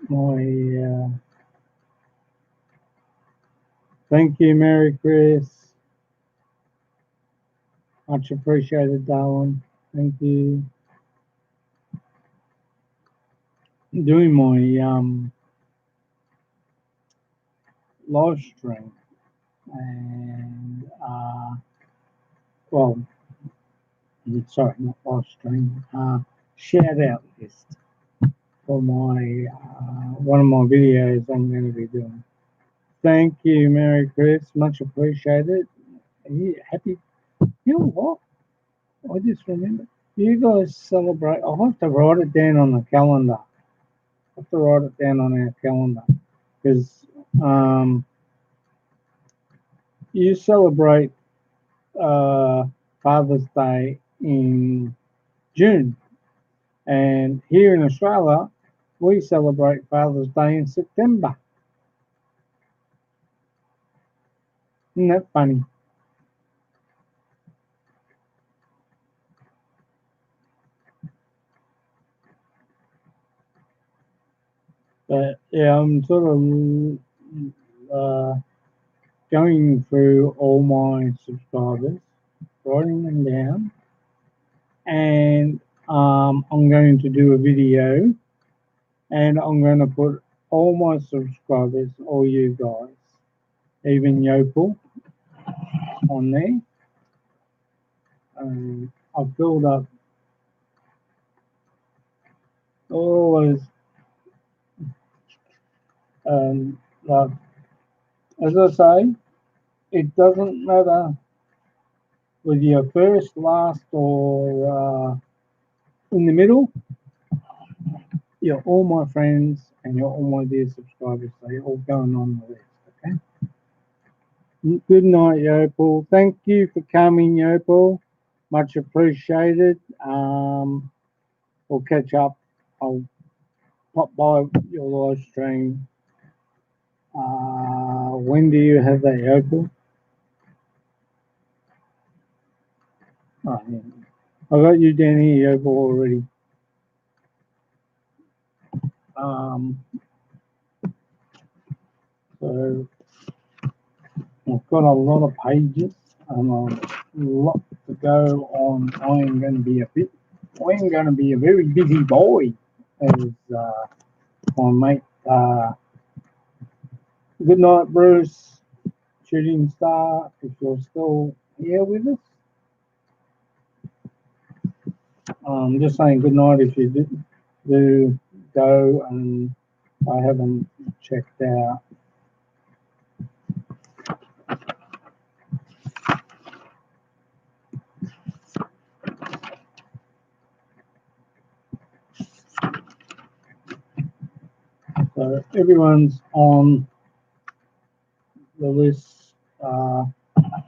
My thank you, Merry Chris. Much appreciated, darling. Thank you. Doing my live stream and well, sorry, not live stream. Shout out list for my one of my videos I'm going to be doing. Thank you, Merry Chris. Much appreciated. Happy. You know what? I just remember. You guys celebrate. I'll have to write it down on the calendar. I have to write it down on our calendar because you celebrate Father's Day in June, and here in Australia, we celebrate Father's Day in September. Isn't that funny? But yeah, I'm sort of going through all my subscribers, writing them down, and I'm going to do a video, and I'm going to put all my subscribers, all you guys, even Yopal, on there. I've filled up all those, like, as I say, it doesn't matter whether you're first, last, or in the middle. You're all my friends and you're all my dear subscribers, so you're all going on the list, okay? Good night, Yopal. Thank you for coming, Yopal. Much appreciated. We'll catch up. I'll pop by your live stream. When do you have that, Yopal? Oh, yeah. I got you down here, Yopal, already. So I've got a lot of pages and a lot to go on. I am going to be a very busy boy, as my mate. Good night, Bruce, shooting star. If you're still here with us, I'm just saying good night. If you do go, and I haven't checked out. So everyone's on the list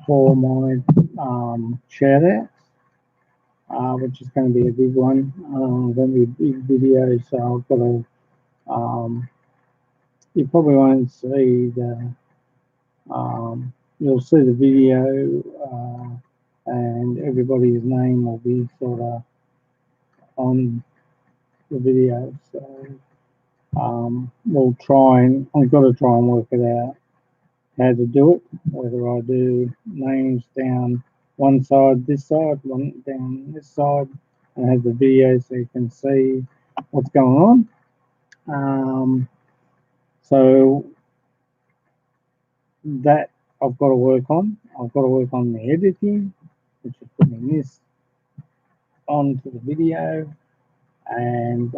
for my shout outs, which is going to be a big one. Going to be a big video, so I've got to. You probably won't see the. You'll see the video, and everybody's name will be sort of on the video. So we'll try and I've got to try and work it out how to do it. Whether I do names down one side, this side, one down this side, and have the video so you can see what's going on. So that I've got to work on. I've got to work on the editing, which is putting this onto the video, and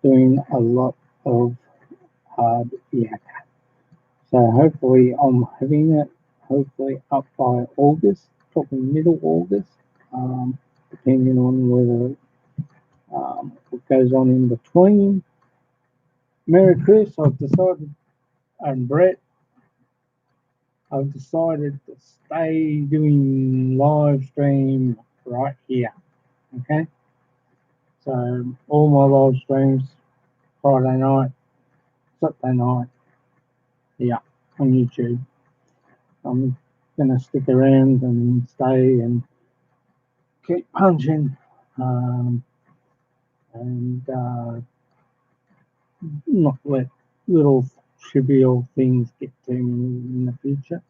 doing a lot of hard yak. So hopefully I'm having it hopefully up by August, probably middle August, depending on whether what goes on in between. Merry Chris, I've decided, and Brett, I've decided to stay doing live stream right here. Okay, so all my live streams Friday night, Saturday night, yeah, on YouTube. I'm gonna stick around and stay and keep punching, um, and not let little trivial things get to me in the future,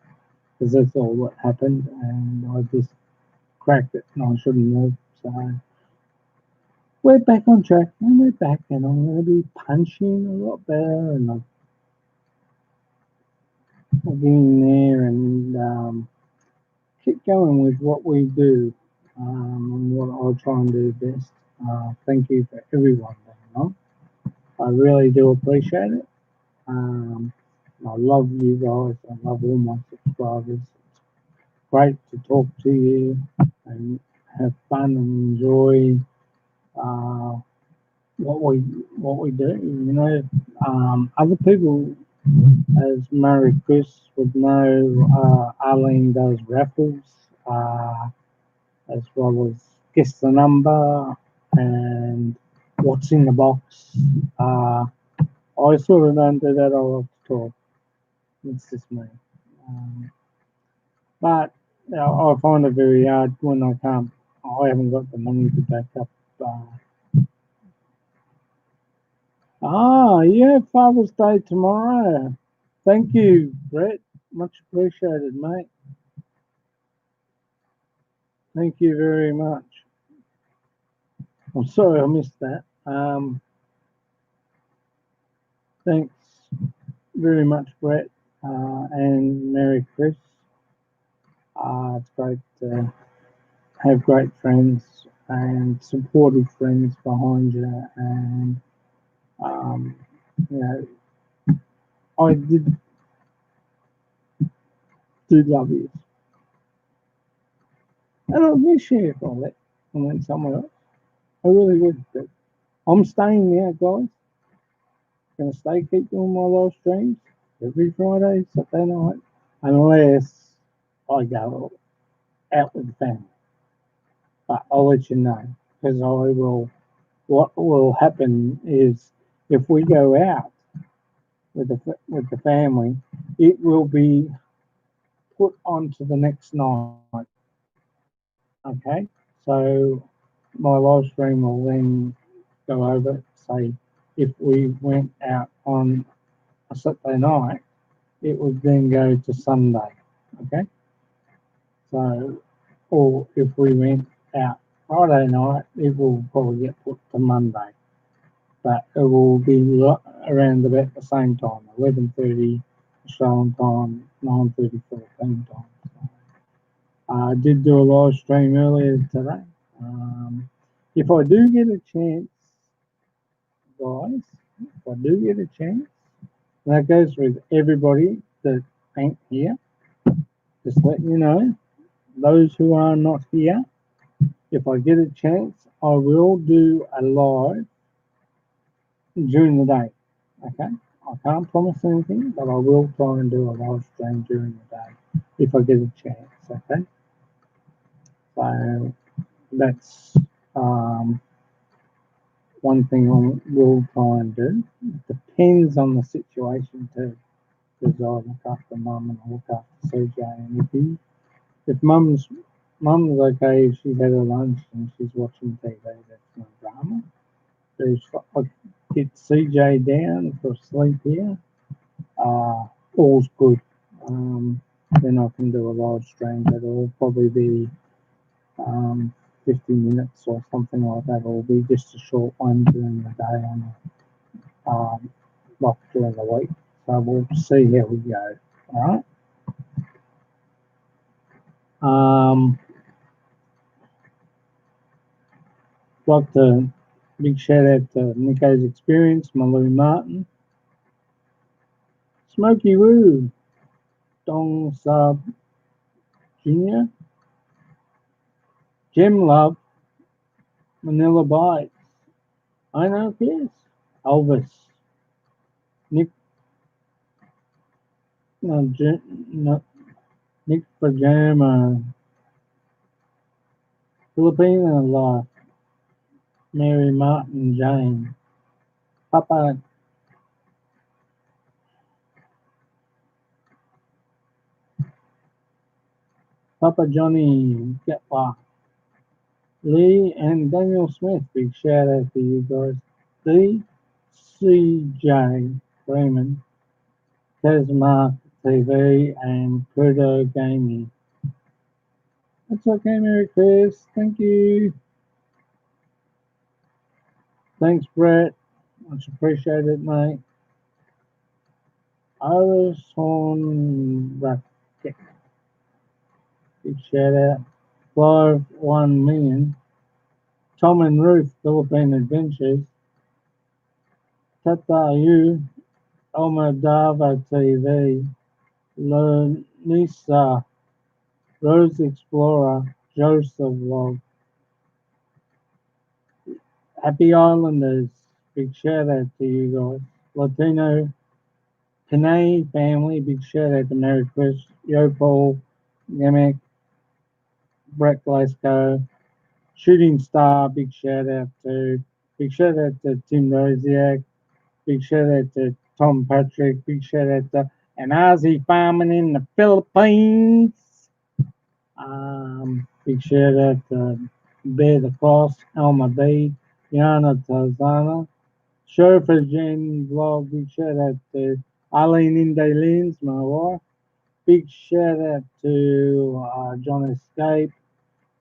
because that's all what happened, and I just cracked it, and I shouldn't have. So we're back on track, and we're back, and I'm going to be punching a lot better, and I'll get in there and keep going with what we do, and what I'll try and do best. Thank you for everyone being on. I really do appreciate it. Um, I love you guys. I love all my subscribers. It's great to talk to you and have fun and enjoy uh, what we do. You know, other people, as Murray Chris would know, Arlene does raffles, as well as guess the number and what's in the box. I sort of don't do that. I like to talk. It's just me. Um, but I find it very hard when I can't. I haven't got the money to back up. Yeah, Father's Day tomorrow. Thank you, Brett. Much appreciated, mate. Thank you very much. I'm sorry I missed that. Thanks very much, Brett, and Merry Chris. It's great to have great friends and supportive friends behind you, and um, you know, I do love you, and I wish you if I let I went somewhere else. I really would. But I'm staying now, guys. Gonna stay, keep doing my live streams every Friday, Saturday night, unless I go out with the family. But I'll let you know, because I will. What will happen is if we go out with the family, it will be put onto the next night. Okay, so my live stream will then go over. Say if we went out on a Saturday night, it would then go to Sunday. Okay, so or if we went out Friday night, it will probably get put to Monday, but it will be around about the same time, 11:30 Australian time, 9:30 Philippine time. So, I did do a live stream earlier today. If I do get a chance, guys, if I do get a chance, and that goes with everybody that ain't here, just let you know, those who are not here, if I get a chance, I will do a live during the day. Okay? I can't promise anything, but I will try and do a live stream during the day if I get a chance. Okay? So that's one thing I will try and do. It depends on the situation too, because I look after mum and I look after CJ. And if mum's okay, if she's had her lunch and she's watching TV, that's no drama. But if I get CJ down for sleep here, all's good. Then I can do a live stream that will probably be 50 minutes or something like that. It will be just a short one during the day on like during the week. So we'll see how we go. All right. Like to big shout out to Nico's Experience, Malou Martin, Smokey Woo, Dong Sub Jr., Gem Love, Manila Bites, I know Chris, Elvis, Nick, no, no, Nick Pajama, Filipino Life, Mary Martin Jane, Papa Papa Johnny Getwa, Lee and Daniel Smith, big shout out to you guys. D CJ Freeman, Kazmark TV, and Crudo Gaming. That's okay, Merry Chris. Thank you. Thanks, Brett. Much appreciated, mate. Iris Horn Racket. Big shout out. 1 million. Tom and Ruth, Philippine Adventures. Tatayu, Omadava TV. Lonisa, Rose Explorer, Joseph Vlog. Happy Islanders. Big shout out to you guys. Latino Panay family. Big shout out to Merry Chris, Yo Paul, Yemek, Brett Glasgow, Shooting Star. Big shout out to Tim Rosiak. Big shout out to Tom Patrick. Big shout out to an Aussie farming in the Philippines. Big shout out to Bear the Cross, Alma B, Yana Tazana, Chauffeur Jen Vlog. Big shout out to Eileen Inde Lins, my wife. Big shout out to John Escape.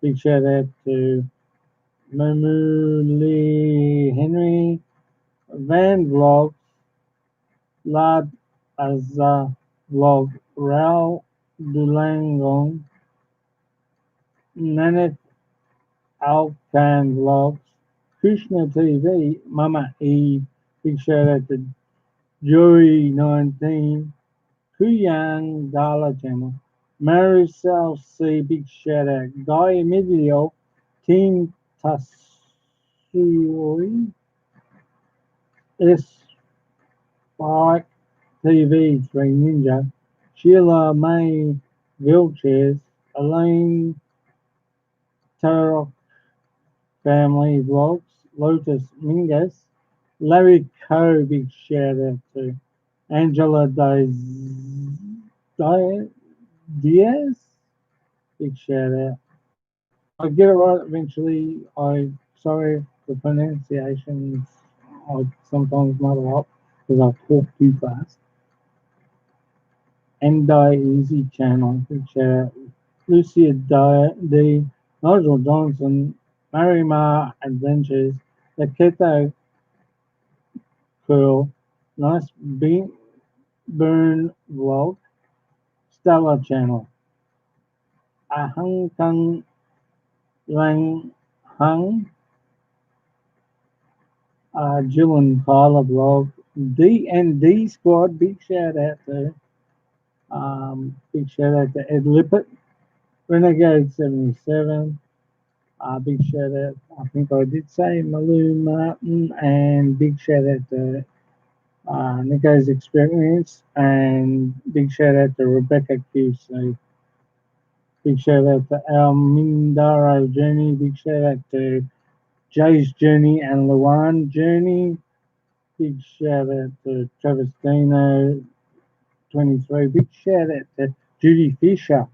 Big shout out to Momu Lee Henry, Van Vlog, Lad Azza Vlog, Raul Dulangong, Naneth Alcan Vlogs, Krishna TV, Mama Eve, big shout out to Joey19, Kuyang Gala Channel, Maricel C, big shout out, Guy Emilio, Team Tasui, S Spike TV, Three Ninja, Sheila May Wheelchairs, Elaine Turok Family Vlogs, Lotus Mingus, Larry Coe, big shout out to Angela Diaz, big shout out. I get it right eventually. I sorry the pronunciations. I sometimes muddle up because I talk too fast. Endai Easy Channel, big shout out. Lucia D, Nigel Johnson, Marimar Adventures, the Keto Curl, Nice Burn Vlog, Stella Channel, Ahang Kang Lang Hung, Jill and Kyla Vlog, D and D Squad, big shout out to big shout out to Ed Lippert, Renegade 77, big shout out, I think I did say Malou Martin, and big shout out to Nico's Experience, and big shout out to Rebecca QC. Big shout out to Al Mindaro Journey. Big shout out to Jay's Journey and Luan Journey. Big shout out to Travis Dino 23. Big shout out to Judy Fisher.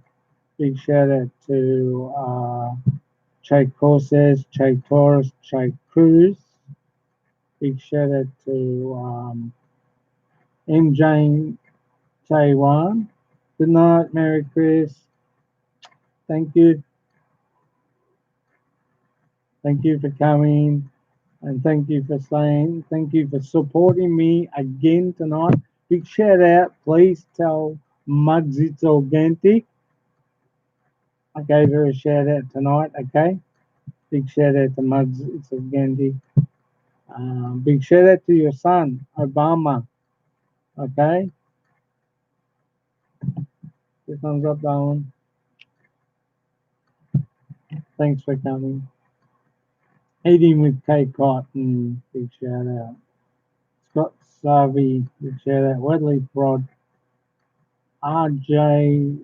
Big shout out to Che Corses, Che Torres, Che Cruz. Big shout out to MJ Taiwan. Good night, Merry Chris. Thank you. Thank you for coming. And thank you for saying, thank you for supporting me again tonight. Big shout out. Please tell Mugs it's authentic. I gave her a shout out tonight, okay? Big shout out to Mugs it's authentic. Big shout out to your son, Obama, okay? Your thumbs up, darling. Thanks for coming. Eating with Kate Cotton, big shout out. Scott Savvy, big shout out. Wedley Prod, RJ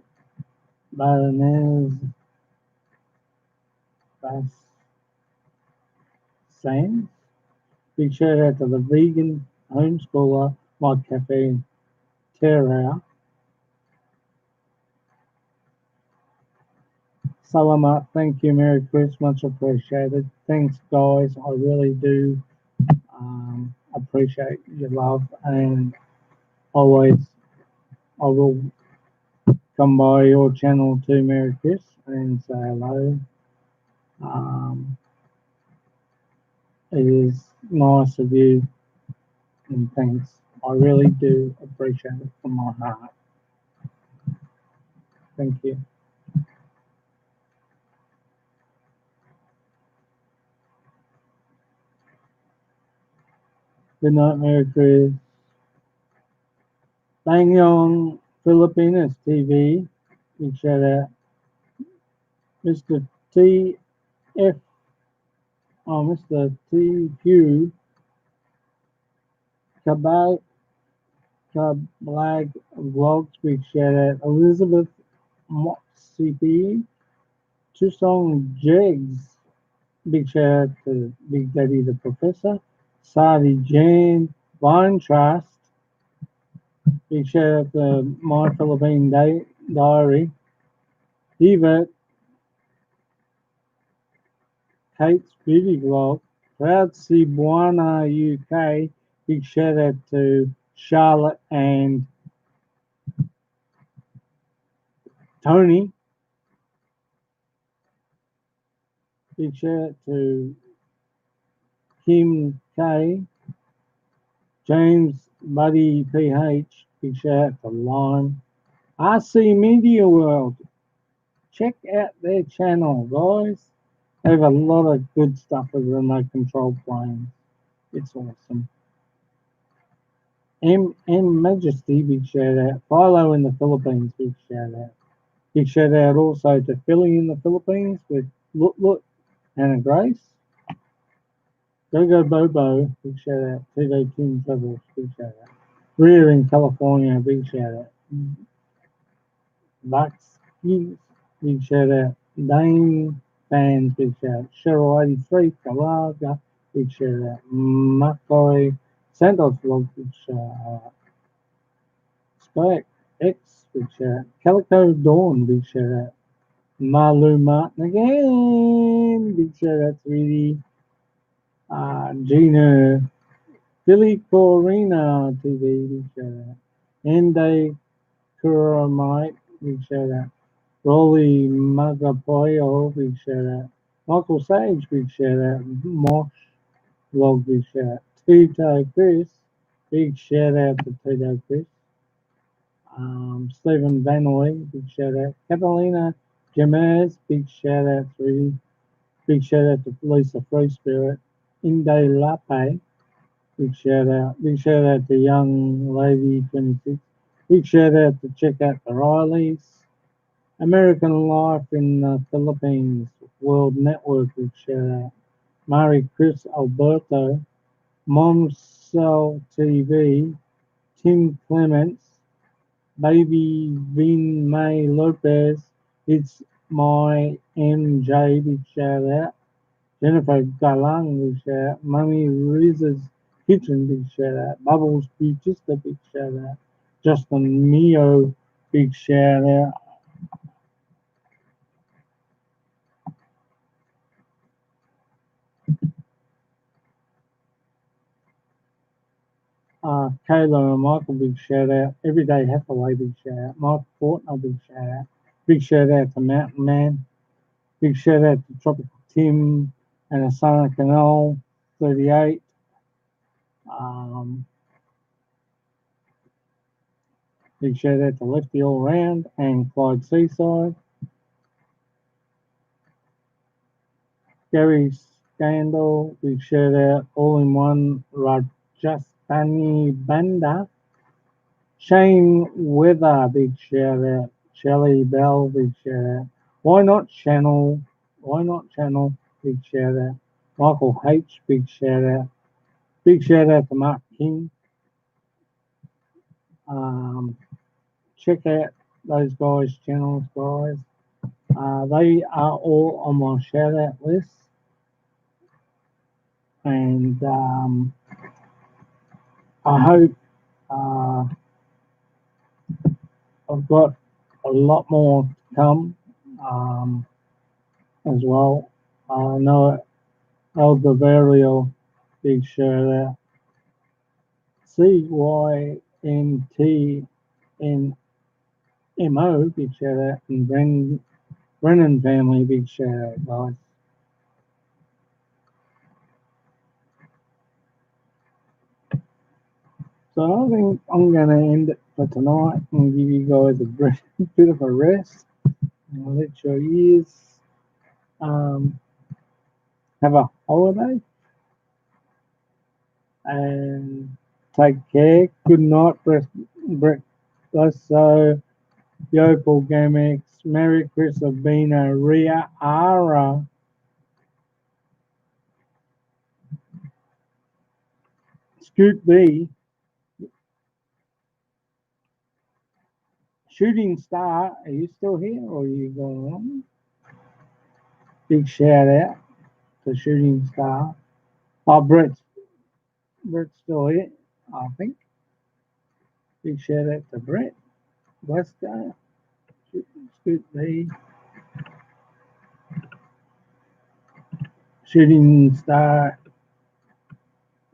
Baronez, Bass Sands, Big shout out to the vegan homeschooler, my cafe in Terra. Salamat, thank you, Merry Christmas, much appreciated. Thanks, guys, I really do appreciate your love, and always I will come by your channel too, Merry Chris, and say hello. Um, it is nice of you, and thanks. I really do appreciate it from my heart. Thank you. Good night, Merry Chris. Bang Yong Filipinas TV. Big shout out. Mr. TF, Mr. TQ Kabag Kablag Vlogs. Big shout out. Elizabeth Moxipi. Tusong Jigs. Big shout out to Big Daddy the Professor. Sadi Jan. Vine Trust. Big shout out to My Philippine Diary. Eva Kate's Beauty Vlog. Proud Cebuana UK. Big shout out to Charlotte and Tony. Big shout out to Kim K. James Buddy PH. Big shout out to Lime. RC Media World. Check out their channel, guys. They have a lot of good stuff with remote control planes. It's awesome. M Majesty, big shout out. Philo in the Philippines, big shout out. Big shout out also to Philly in the Philippines with Look Look and Grace. Go Go Bobo, big shout out. TV Kim Travels, big shout out. Rear in California, big shout out. Bucks, big shout out. Dane fans, big shout out. Cheryl 83, Kalaga, big shout out. McCoy, Santos Vlog, big shout out. Spike X, big shout out. Calico Dawn, big shout out. Malu Martin again, big shout out to Edie. Gina, Billy Corina TV, big shout out. Ende Kuramite, big shout out. Rolly Magapoyo, big shout out. Michael Sage, big shout out. Mosh Vlog, big shout out. Tito Chris, big shout out to Tito Chris. Stephen Vanoy, big shout out. Catalina Jamaz, big shout out to Big shout out to Lisa Free Spirit. Inde Lape, big shout out. Big shout out to Young Lady 26. Big shout out to check out the Rileys. American Life in the Philippines World Network, big shout out. Mari Chris Alberto. Mom Cell TV. Tim Clements. Baby Vin May Lopez. It's my MJ, big shout out. Jennifer Galang, big shout out. Mummy Riz's Kitchen, big shout out. Bubbles Beautista, big shout out. Justin Mio, big shout out. Kayla and Michael, big shout out. Everyday Hathaway, big shout out. Mike Fortner, big shout out. Big shout out to Mountain Man. Big shout out to Tropical Tim and Asana Canal 38. Um, Big shout out to Lefty All Round and Clyde Seaside. Gary Scandal, big shout out. All in One, Rajasthani Banda. Shane Weather, big shout out. Shelley Bell, big shout out. Why Not Channel? Why Not Channel? Big shout out. Michael H, big shout out. Big shout out to Mark King. Um, check out those guys' channels, guys. They are all on my shout out list. and I hope I've got a lot more to come as well. I know El Bavario, big shout out. CYNTNMO, big shout out. And Brennan family, big shout out, guys. So I think I'm going to end it for tonight and give you guys a bit of a rest. And I'll let your ears um, have a holiday and take care. Good night, Brett. So, Yopal Gamex, Merry Christmas, Bina, Ria, Ara, Scoot B, Shooting Star. Are you still here or are you going on? Big shout out to Shooting Star. Oh, Brett's still here, I think. Big shout out to Brett. Glasgow, Scoot B, Shooting Star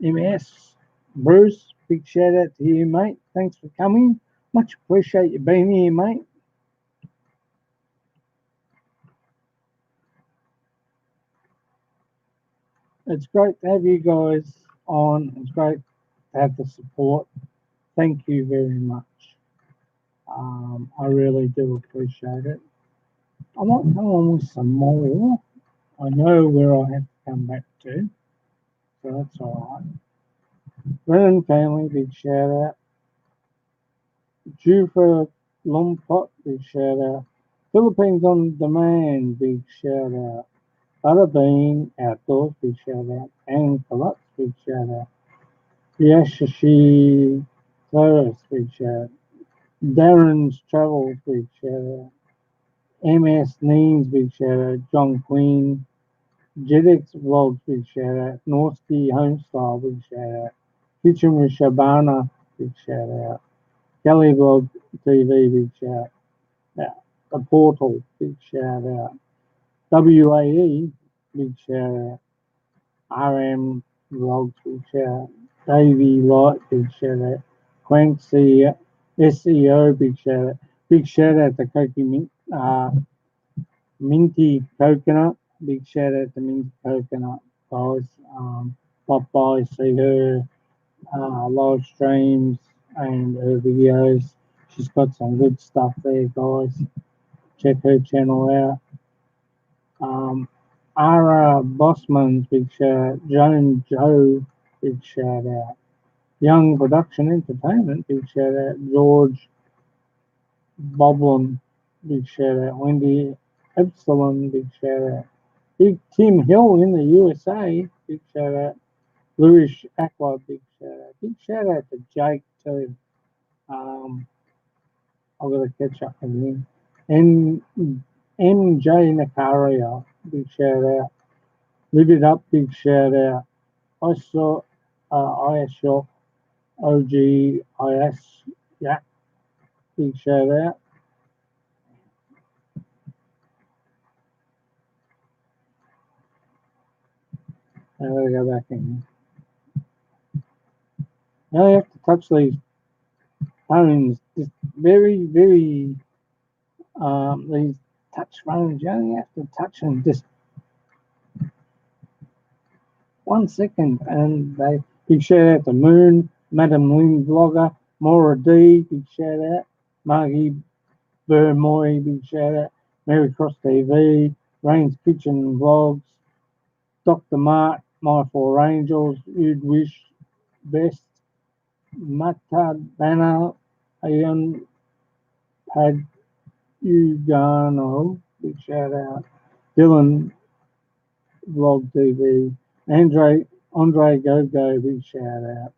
MS. Bruce, big shout out to you, mate. Thanks for coming. Much appreciate you being here, mate. It's great to have you guys on. It's great to have the support. Thank you very much. I really do appreciate it. I might go on with some more. I know where I have to come back to, so that's all right. Brennan family, big shout out. Jufa Lompot, big shout out. Philippines on Demand, big shout out. Butterbean Outdoors, big shout out. And Kalutz, big shout out. Yashashi Flores, big shout out. Darren's Travels, big shout out. MS Neens, big shout out. John Queen, Jedix Vlogs, big shout out. Norski Homestyle, big shout out. Kitchen with Shabana, big shout out. Kelly Vlog TV, big shout out. The Portal, big shout out. WAE, big shout out. RM Vlogs, big shout out. Davey Light, big shout out. Quank SEO, big shout out. Big shout out to Minty Coconut. Big shout out to Minty Coconut, guys. Pop by, see her live streams and her videos. She's got some good stuff there, guys. Check her channel out. Ara Bossman's big shout out. Joan Joe, big shout out. Young Production Entertainment, big shout out. George Boblin, big shout out. Wendy Epsilon, big shout out. Big Tim Hill in the USA, big shout out. Louis Aqua, big shout out. Big shout out to Jake too. I've got to catch up with him. And MJ Nakaria, big shout out. Live It Up, big shout out. I saw ISL OGIS, yeah, big shout out. I gotta go back in. Now you have to touch these phones, just very, very, these touch phones, you only have to touch them just 1 second. And they, big shout out to Moon, Madam Lynn Vlogger, Maura D, big shout out, Margie Burmoy, big shout out, Mary Cross TV, Rain's Kitchen Vlogs, Dr. Mark, My Four Angels, You'd Wish Best, Mata Banner, Ian Padugano, big shout out, Dylan Vlog TV, Andre Go Go, big shout out.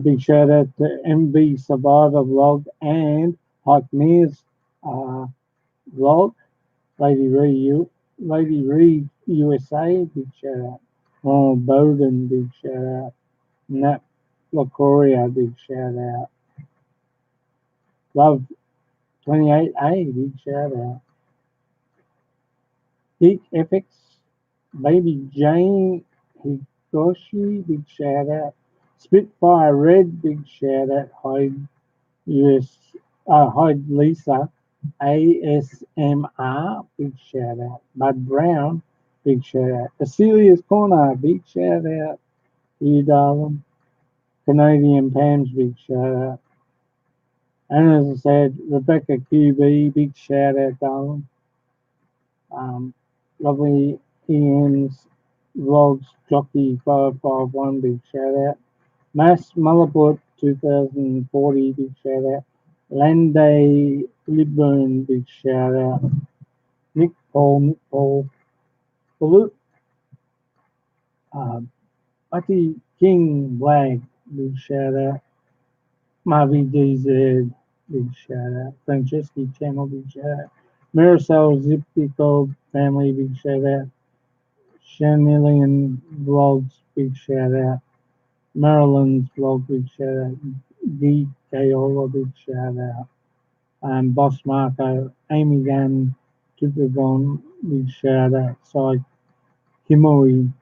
Big shout out to MB Survivor Vlog and Hike Mears Vlog, Lady Reed USA, big shout out. Ronald Bowden, big shout out. Nat LaCoria, big shout out. Love 28A, big shout out. Geek Epics, Baby Jane Higoshi, big shout out. Spitfire Red, big shout out. Hyde Lisa, ASMR, big shout out. Bud Brown, big shout out. Cecilia's Corner, big shout out. You darling. Canadian Pam's, big shout out. And as I said, Rebecca QB, big shout out, darling. Um, Lovely Ian's Vlogs Jockey 551, big shout out. Mass Mullaput 2040, big shout out. Landay Libburn, big shout out. Nick Paul, Balut, uh, Bucky King Blag, big shout out. Marvy DZ, big shout out. Franceschi Channel, big shout out. Marisol Zippico Family, big shout out. Shanillian Vlogs, big shout out. Maryland's Vlog, big shout out. D. Kayola, big shout out. Boss Marco, Amy Gunn, Tupagon, big shout out. Sai Kimori,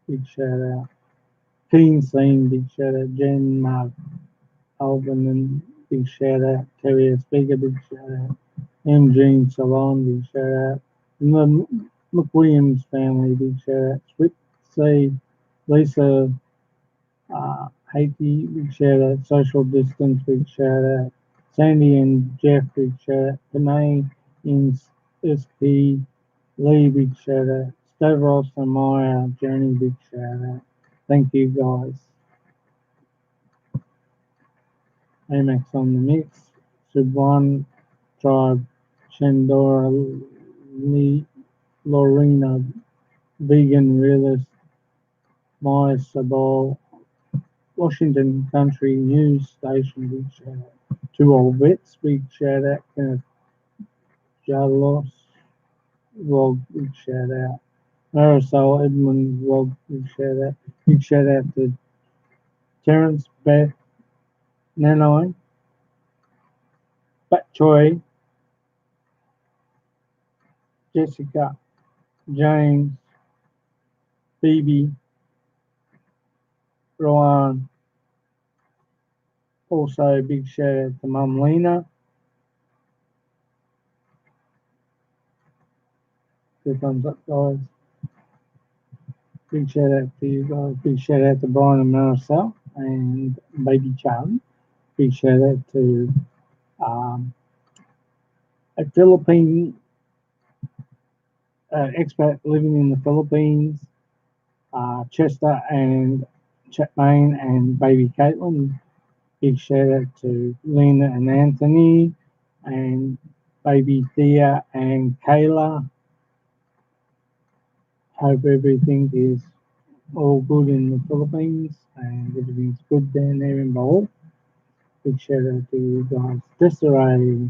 big shout out. Keen Scene, big shout out. Jen Mark, Alvin, and big shout out. Terry Speaker, big shout out. M. Jean Salon, big shout out. And the McWilliams family, big shout out. Sweet C, Lisa, Haiti, big shout out. Social Distance, big shout out. Sandy and Jeff, big shout out. Panay in SP, Lee, big shout out. Stavros and Maya, Journey, big shout out. Thank you guys. Amex on the mix. Subwan Tribe, Shandora, Lee, Lorena, Vegan Realist, Maya Sabal, Washington Country News Station, big shout out. Two Old Vets, big shout out. Kenneth Jalos, Vlog, big shout out. Marisol Edmund Vlog, big shout out. Big shout out to Terence, Beth, Nanai, Bat Choi, Jessica, James, Phoebe, Rowan. Also, big shout out to Mum Lena. Good thumbs up, guys. Big shout out to you guys. Big shout out to Brian and Maricel and Baby Charlie. Big shout out to a Philippine expat living in the Philippines, Chester and Chatmain and baby Caitlin. Big shout out to Lena and Anthony and baby Thea and Kayla. Hope everything is all good in the Philippines and everything's good down there in Bohol. Big shout out to you guys. Desiree,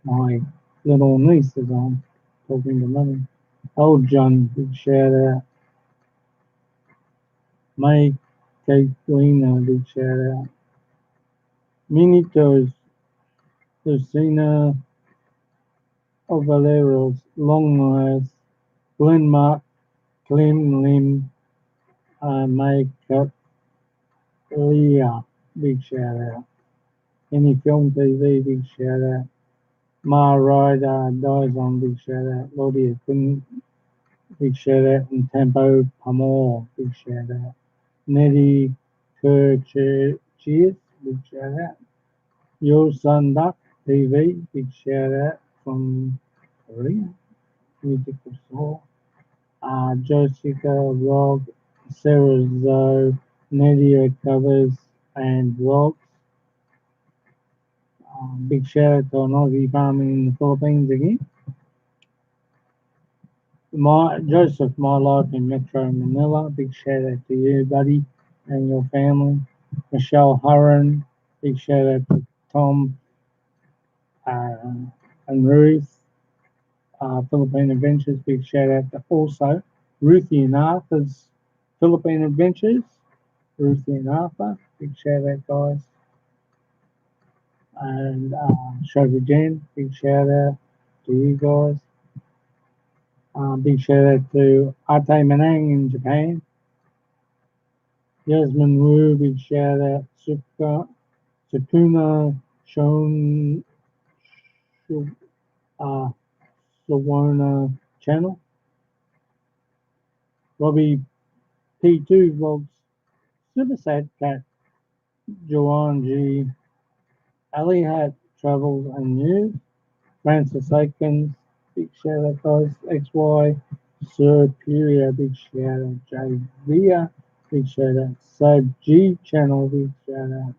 my little niece, is on talking to mummy. Old John, big shout out. Mike, Caitlina, big shout out. Minitos, Lucina, Ovaleros, Longmires, Glenn Mark, Clem Lim, Mike, Leah, big shout out. Any Film TV, big shout out. Ma Ryder, Dies on, big shout out. Claudia Quinn, big shout out. And Tempo Pamor, big shout out. Nettie Kercher, cheers, big shout out. Your Son Duck TV, big shout out from Korea, Musical Soul. Jessica Rob, Sarah Zoe, Nadia Covers, and Vlogs. Big shout out to an Aussie farming in the Philippines again. Joseph, my life in Metro Manila. Big shout out to you, buddy, and your family. Michelle Hurren. Big shout out to Tom and Ruth. Philippine Adventures. Big shout out to also Ruthie and Arthur's Philippine Adventures. Ruthie and Arthur, big shout out, guys. And Shoga Jen, big shout out to you guys. Big shout out to Ate Manang in Japan. Yasmin Wu, big shout out. Sukuna Shon uh, Sawana channel. Robbie P2 vlogs. Super Sad Cat. Joanne G. Ali Hat Travels and News. Francis Aikens, big shout out guys. XY Superior, big shout out. Jay Via, big shout out. Sab G channel, big shout out.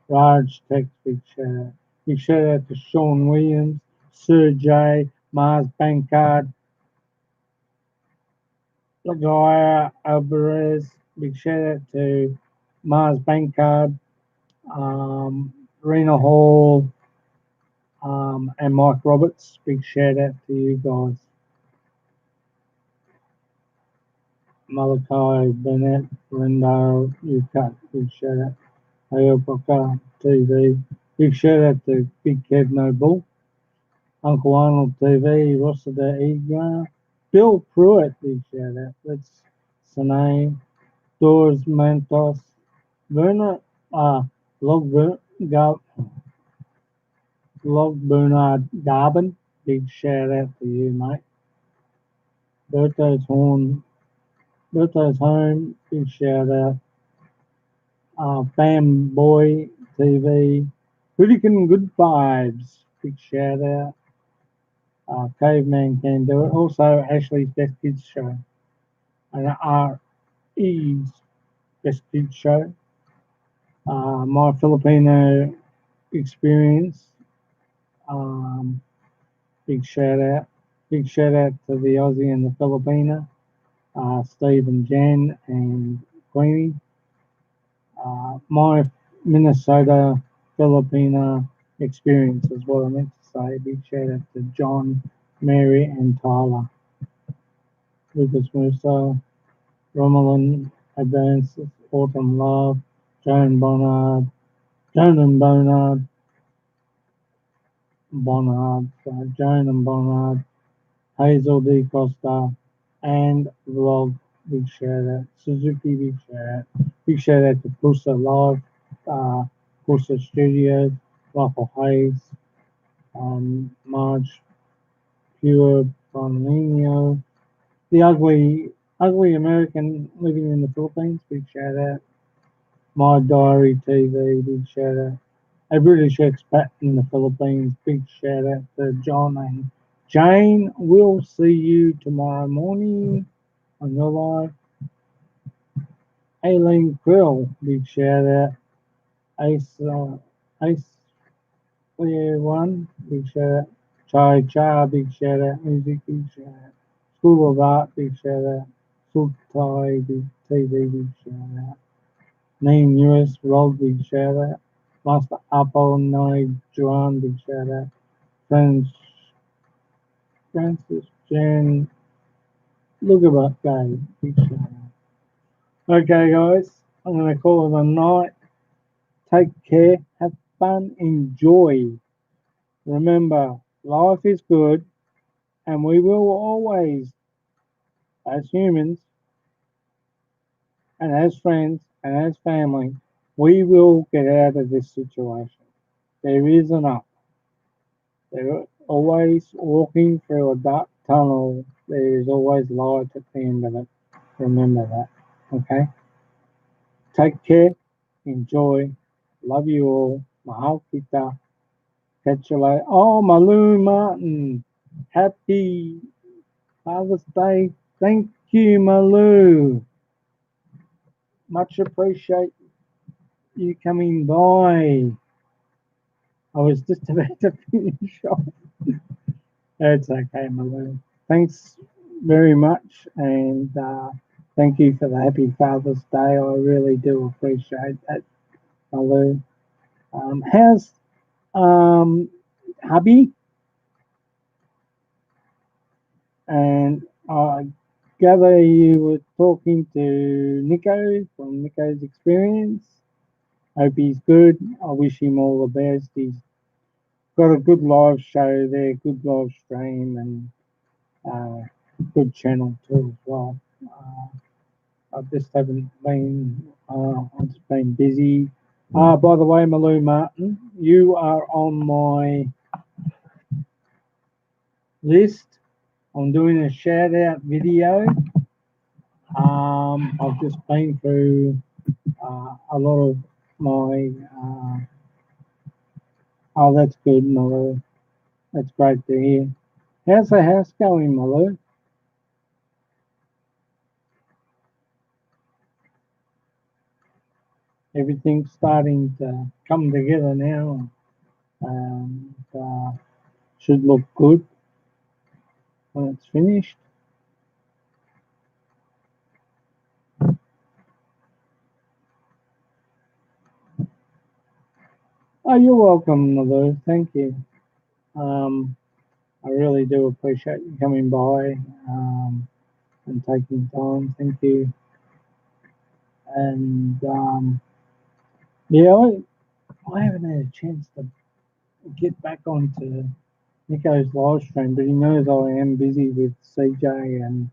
Raj Tech, big shout out. Big shout out to Sean Williams, Sir J, Mars Bankard, Lagaya Alvarez, big shout out to Mars Bankard, Rena Hall, and Mike Roberts. Big shout out to you guys. Malachi Bennett, Lindo, UK. Big shout out. Ayopoka TV. Big shout out to Big Kev No Bull. Uncle Arnold TV, Rossida Egra. Bill Pruitt, big shout out. That's Sine. Doors Mantos. Werner, Log, Gar, Log Bernard Garbin. Big shout out to you, mate. Berto's Horn. Berto's Home. Big shout out. Fanboy TV. Hooligan Good Vibes. Big shout out. Caveman Can Do It. Also, Ashley's Best Kids Show. And RE's Best Kids Show. My Filipino Experience. Big shout out. Big shout out to the Aussie and the Filipina. Steve and Jan and Queenie. My Minnesota Filipina Experience is what I meant to say. Big shout out to John, Mary, and Tyler. Lucas Musso, Romulan Advances, Autumn Love, Joan Bonnard, Joan and Bonnard, Joan and Bonnard, Hazel D. Costa, and Vlog. Big shout out. Suzuki, big shout out. Big shout out to Pusa Live, Pusa Studios, Michael Hayes, Marge Pure Bonino, the ugly American living in the Philippines. Big shout out. My Diary TV. Big shout out. A British expat in the Philippines. Big shout out to John and Jane. We'll see you tomorrow morning on your live. Aileen Quill, big shout out. Ace Clear One, big shout out. Chai Cha, big shout out. Music, big shout out. School of Art, big shout out. Sultai, big TV, big shout out. Name US Vlog, big shout out. Master Apple Night Juan, big shout out. Francis Jen, look about guys, big shout out. Okay, guys, I'm gonna call it a night. Take care, have fun, enjoy. Remember, life is good, and we will always, as humans, and as friends, and as family, we will get out of this situation. There is an up. There always walking through a dark tunnel. There is always light at the end of it. Remember that. Okay? Take care. Enjoy. Love you all. Mahal kita. Catch you later. Oh, Malu Martin. Happy Father's Day. Thank you, Malu. Much appreciate you coming by. I was just about to finish off. It's okay, Malu. Thanks very much, and thank you for the Happy Father's Day. I really do appreciate that, Malu. How's hubby? And gather you were talking to Nico from Nico's experience. Hope he's good. I wish him all the best. He's got a good live show there, good live stream, and uh, good channel too as well. I just haven't been. I've just been busy. By the way, Malou Martin, you are on my list. I'm doing a shout out video. I've just been through a lot of my. Oh, that's good, Malou. That's great to hear. How's the house going, Malou? Everything's starting to come together now. And should look good when it's finished. Oh, you're welcome, Malou. Thank you. Um, I really do appreciate you coming by and taking time. Thank you. And yeah, I haven't had a chance to get back onto Nico's live stream, but he knows I am busy with CJ, and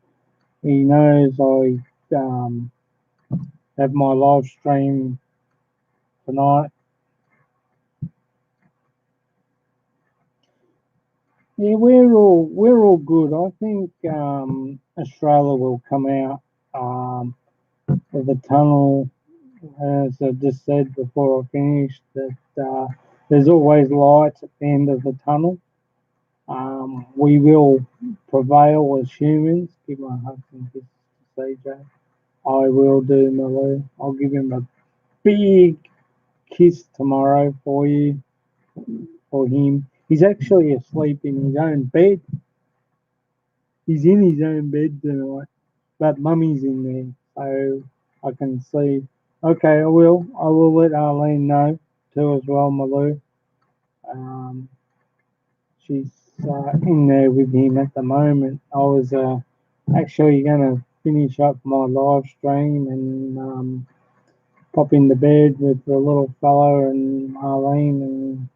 he knows I have my live stream tonight. Yeah, we're all good. I think Australia will come out of the tunnel, as I just said before I finished. That there's always light at the end of the tunnel. We will prevail as humans. Give my hug and kiss to CJ. I will do, Malou. I'll give him a big kiss tomorrow for you, for him. He's actually asleep in his own bed. He's in his own bed tonight, but Mummy's in there, so I can see. Okay, I will. I will let Arlene know too as well, Malou. Um, she's in there with him at the moment. I was actually going to finish up my live stream and pop in the bed with the little fella and Arlene and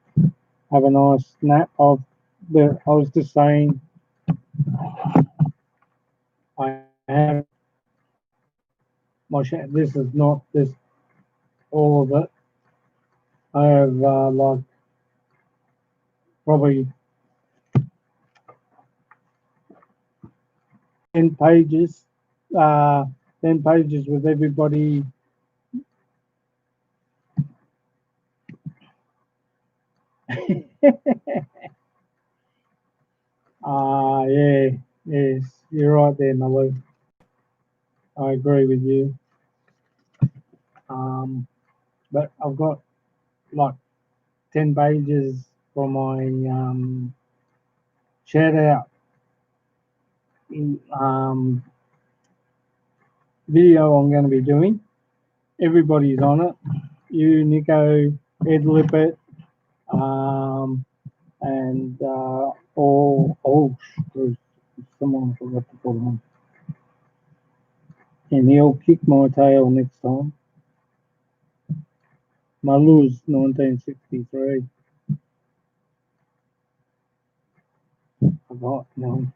have a nice nap. I was just saying, I have this is not just all of it. I have like probably 10 pages, uh, 10 pages with everybody. Yeah, yes, you're right there, Malou. I agree with you. Um, but I've got like 10 pages for my shout out um, video I'm going to be doing. Everybody's on it. You, Nico, Ed Lippert, um, and there's someone forgot to put on. And he'll kick my tail next time. Malu's 1963. Forgot, no.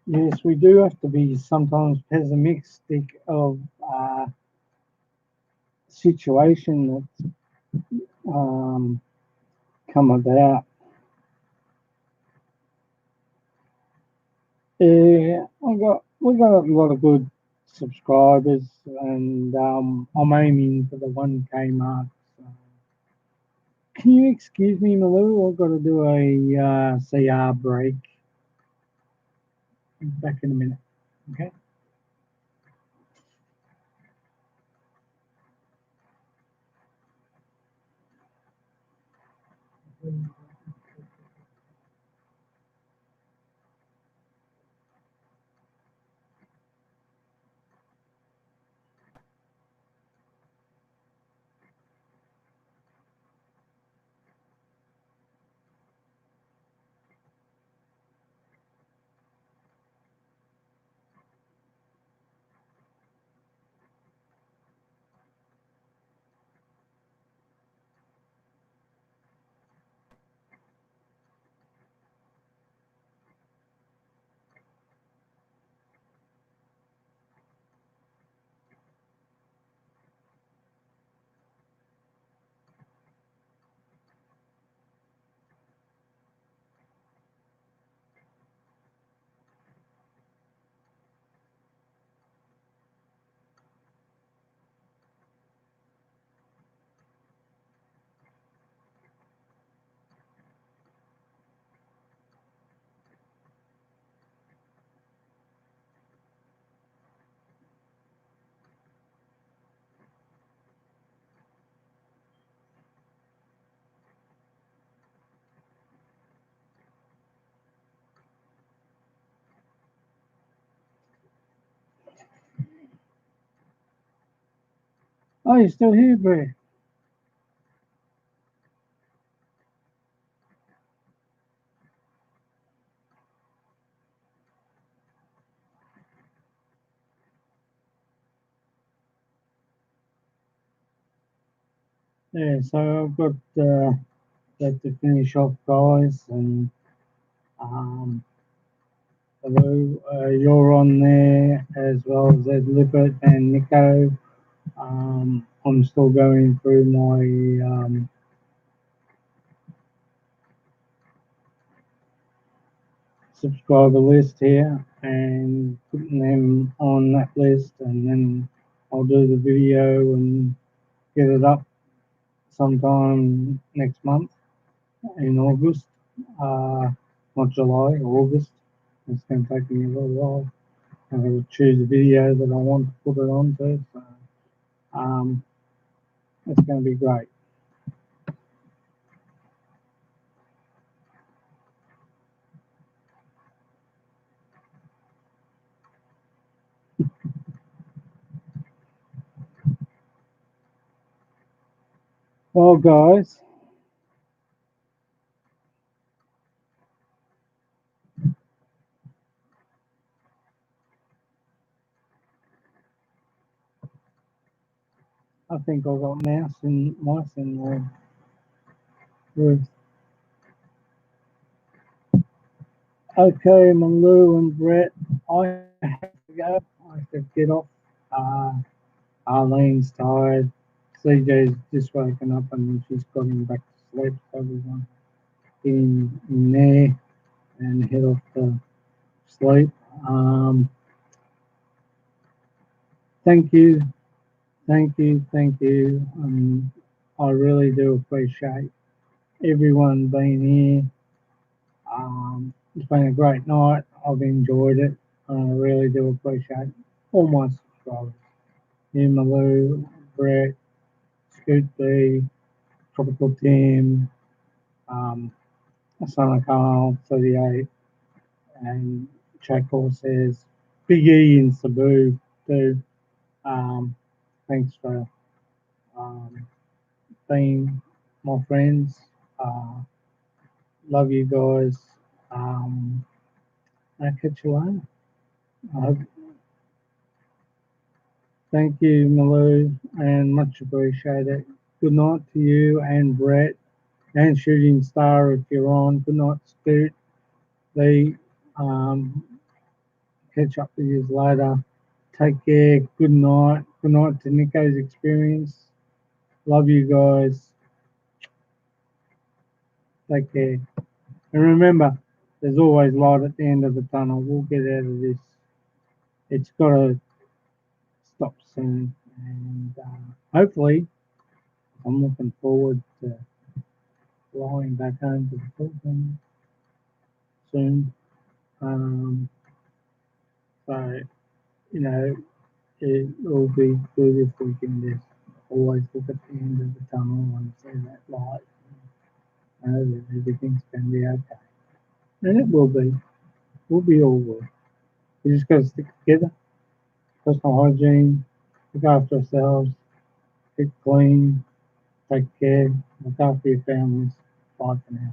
Yes, we do have to be sometimes pessimistic of situation that's come about. Yeah, we got a lot of good subscribers, and I'm aiming for the 1K mark. So. Can you excuse me, Malou? I've got to do a CR break. Back in a minute. Okay. Oh, you're still here, Brett? Yeah, so I've got that to finish off, guys, and um, hello, you're on there as well as Ed Lippert and Nico. I'm still going through my subscriber list here and putting them on that list, and then I'll do the video and get it up sometime next month in August. Not July, August. It's going to take me a little while. I'm going to choose a video that I want to put it onto. So um, it's going to be great. Well, guys, I think I got mice in the roof. Okay, Malou and Brett, I have to go. I have to get off. Uh, Arlene's tired. CJ's just woken up and she's got him back to sleep. So everyone in there and head off to sleep. Um, thank you, thank you. I really do appreciate everyone being here. It's been a great night. I've enjoyed it. I really do appreciate all my subscribers. You, Malou, Brett, Scoot B, Tropical Tim, um, Asana Carl, 38, and Chaco says, Big E and Sabu, too. Um, thanks for um, being my friends. Uh, love you guys. Um, I'll catch you later. Uh, thank you, Malou, and much appreciated. Good night to you and Brett and Shooting Star if you're on. Good night, Scoot. Lee, um, catch up with you later. Take care. Good night. Good night to Nico's experience. Love you guys. Take care. And remember, there's always light at the end of the tunnel. We'll get out of this. It's got to stop soon. And hopefully, I'm looking forward to flying back home to the Philippines soon. Um, so, you know, it will be good if we can just always look at the end of the tunnel and see that light. Know that everything's going to be okay. And it will be. We'll be all good. We just got to stick together. Personal hygiene, look after ourselves, keep clean, take care, look after your families. Bye for now.